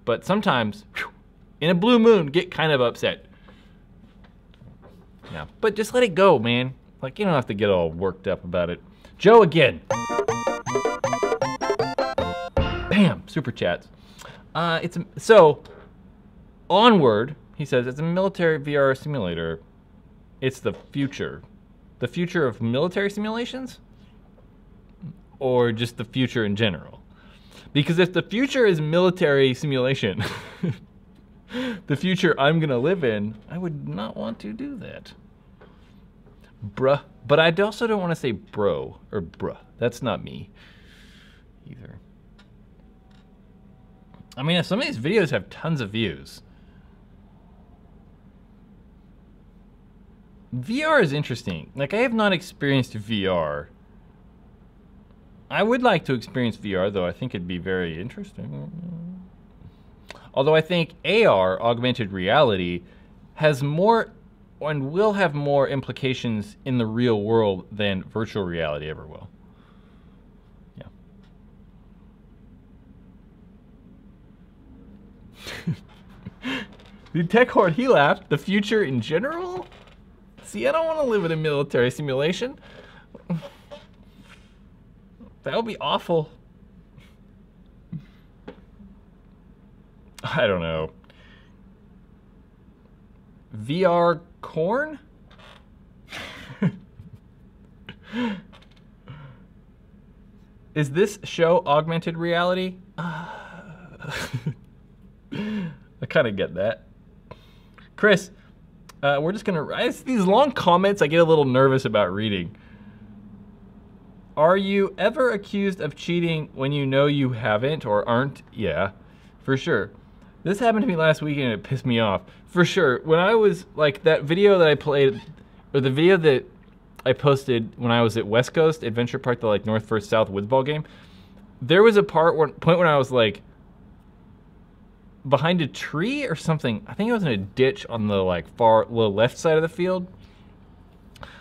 But sometimes, in a blue moon, get kind of upset. Yeah, but just let it go, man. Like, you don't have to get all worked up about it. Joe again. Bam, super chats. So, Onward, he says, it's a military VR simulator. It's the future. The future of military simulations? Or just the future in general? Because if the future is military simulation, the future I'm gonna live in, I would not want to do that. Bruh. But I also don't want to say bro or bruh. That's not me either. I mean, if some of these videos have tons of views. VR is interesting. Like, I have not experienced VR. I would like to experience VR, though. I think it'd be very interesting. Although I think AR, augmented reality, has more and will have more implications in the real world than virtual reality ever will. Yeah. The Tech Horde, he laughed. The future in general? See, I don't want to live in a military simulation. That would be awful. I don't know. VR corn? Is this show augmented reality? I kind of get that. Chris, we're just gonna, these long comments I get a little nervous about reading. Are you ever accused of cheating when you know you haven't or aren't? Yeah, for sure. This happened to me last weekend and it pissed me off. For sure. When I was, like, that video that I played, or the video that I posted when I was at West Coast Adventure Park, the, like, North vs. South Woodsball game, there was a point when I was, like, behind a tree or something. I think I was in a ditch on the, like, far left side of the field.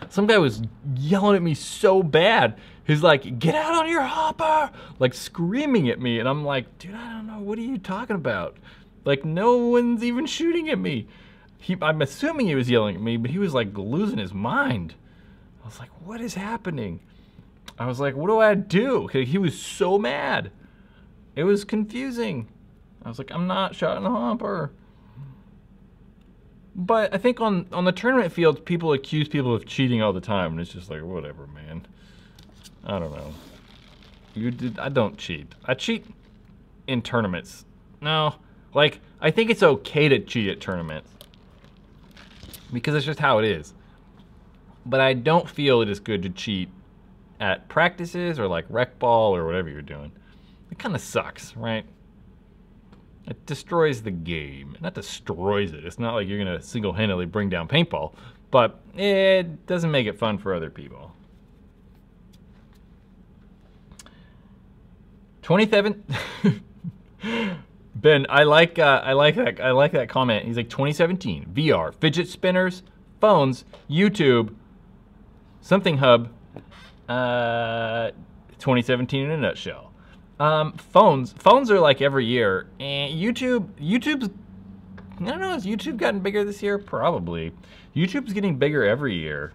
Some guy was yelling at me so bad. He's like, get out on your hopper! Like, screaming at me. And I'm like, dude, I don't know. What are you talking about? Like, no one's even shooting at me. I'm assuming he was yelling at me, but he was, like, losing his mind. I was like, what is happening? I was like, what do I do? He was so mad. It was confusing. I was like, I'm not shooting a hopper. But I think on the tournament fields, people accuse people of cheating all the time, and it's just like, whatever, man. I don't know. I don't cheat. I cheat in tournaments. No, like, I think it's okay to cheat at tournaments because it's just how it is. But I don't feel it is good to cheat at practices or like rec ball or whatever you're doing. It kind of sucks, right? It destroys the game. Not destroys it. It's not like you're going to single-handedly bring down paintball, but it doesn't make it fun for other people. 27. Ben, I like that comment. He's like 2017 VR, fidget spinners, phones, YouTube, something hub. 2017 in a nutshell. Phones are like every year, and YouTube's, I don't know, has YouTube gotten bigger this year? Probably. YouTube's getting bigger every year.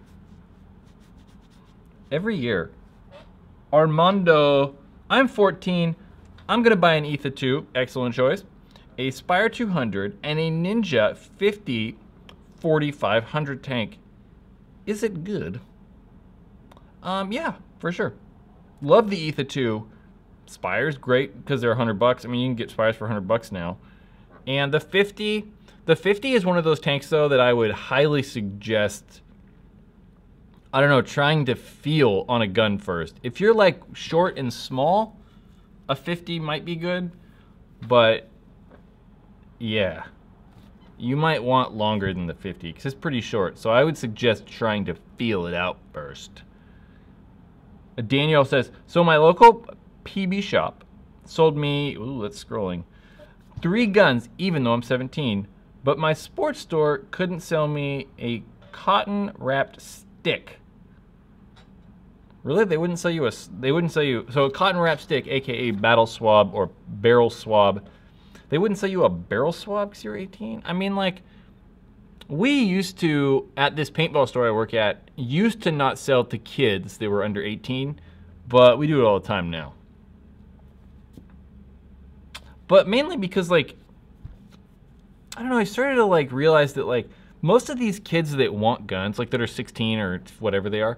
Every year. Armando, I'm 14. I'm gonna buy an Ether 2, excellent choice, a Spire 200, and a Ninja 50 4500 tank. Is it good? Yeah, for sure. Love the Ether 2. Spire's great because they're $100. I mean, you can get Spires for $100 now. And the 50 is one of those tanks though that I would highly suggest, I don't know, trying to feel on a gun first. If you're like short and small, a 50 might be good, but yeah, you might want longer than the 50 because it's pretty short. So I would suggest trying to feel it out first. Daniel says, so my local PB shop sold me, ooh, that's scrolling, 3 guns even though I'm 17, but my sports store couldn't sell me a cotton wrapped stick. Really? They wouldn't sell you so a cotton wrapped stick, aka battle swab or barrel swab. They wouldn't sell you a barrel swab because you're 18? I mean, like, we used to, at this paintball store I work at, used to not sell to kids that were under 18, but we do it all the time now. But mainly because, like, I don't know, I started to, like, realize that, like, most of these kids that want guns, like, that are 16 or whatever they are,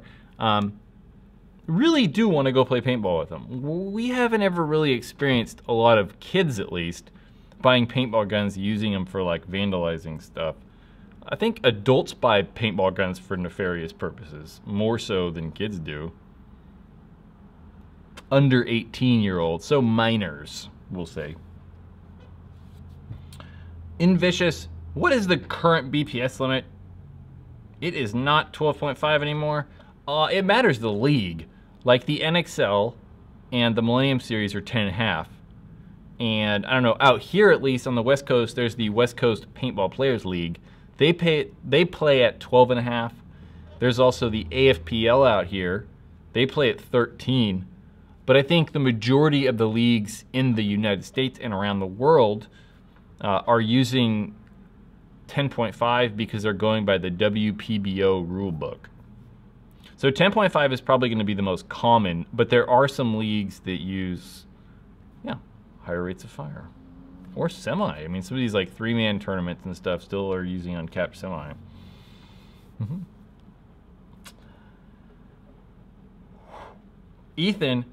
really do want to go play paintball with them. We haven't ever really experienced, a lot of kids at least, buying paintball guns, using them for, like, vandalizing stuff. I think adults buy paintball guns for nefarious purposes, more so than kids do. Under 18-year-olds, so minors, we'll say. Invicious, what is the current BPS limit? It is not 12.5 anymore. It matters the league. Like the NXL and the Millennium Series are 10.5. And I don't know, out here at least on the West Coast, there's the West Coast Paintball Players League. They play at 12.5. There's also the AFPL out here. They play at 13. But I think the majority of the leagues in the United States and around the world are using 10.5 because they're going by the WPBO rulebook. So 10.5 is probably going to be the most common, but there are some leagues that use, yeah, higher rates of fire. Or semi. I mean, some of these like 3-man tournaments and stuff still are using uncapped semi. Ethan,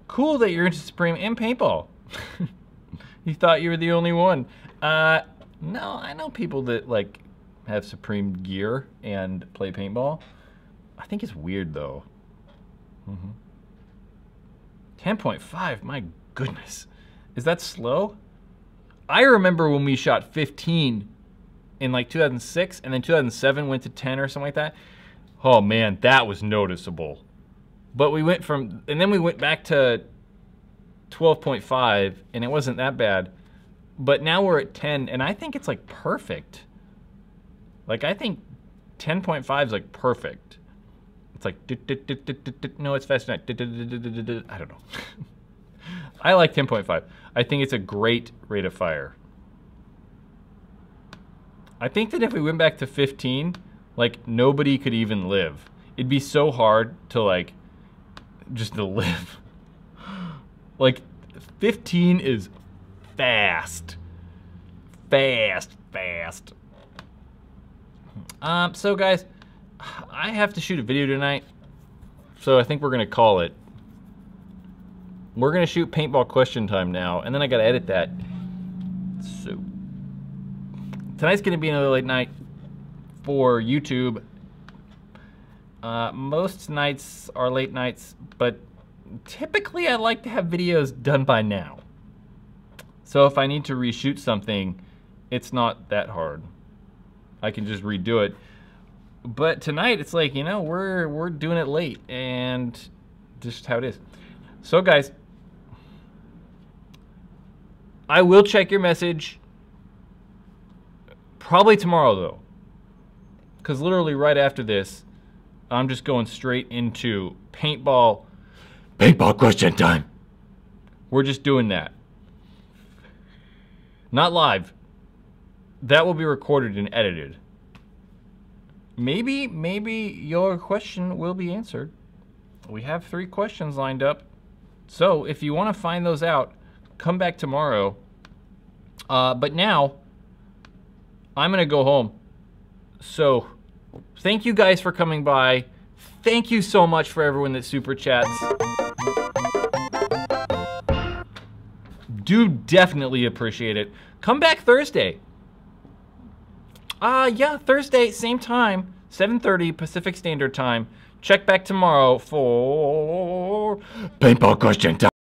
cool that you're into Supreme and paintball. You thought you were the only one. No, I know people that like have Supreme gear and play paintball. I think it's weird though. 10.5, my goodness. Is that slow? I remember when we shot 15 in like 2006, and then 2007 went to 10 or something like that. Oh man, that was noticeable. But we went from, and then we went back to 12.5, and it wasn't that bad. But now we're at 10, and I think it's like perfect. Like I think 10.5 is like perfect. It's like, no, it's fast enough. I don't know. I like 10.5. I think it's a great rate of fire. I think that if we went back to 15, like nobody could even live. It'd be so hard to like, just to live. Like 15 is fast. Fast. So guys, I have to shoot a video tonight, so I think we're gonna call it. We're gonna shoot paintball question time now, and then I gotta edit that. So tonight's gonna be another late night for YouTube. Most nights are late nights, but typically I like to have videos done by now. So if I need to reshoot something, it's not that hard. I can just redo it. But tonight it's like, you know, we're doing it late, and just how it is. So guys, I will check your message probably tomorrow though, because literally right after this I'm just going straight into paintball question time. We're just doing that. Not live. That will be recorded and edited. Maybe your question will be answered. We have 3 questions lined up. So if you want to find those out, come back tomorrow. But now, I'm going to go home. So thank you guys for coming by. Thank you so much for everyone that super chats. Do definitely appreciate it. Come back Thursday. Yeah, Thursday, same time, 7:30 Pacific Standard Time. Check back tomorrow for paintball question time.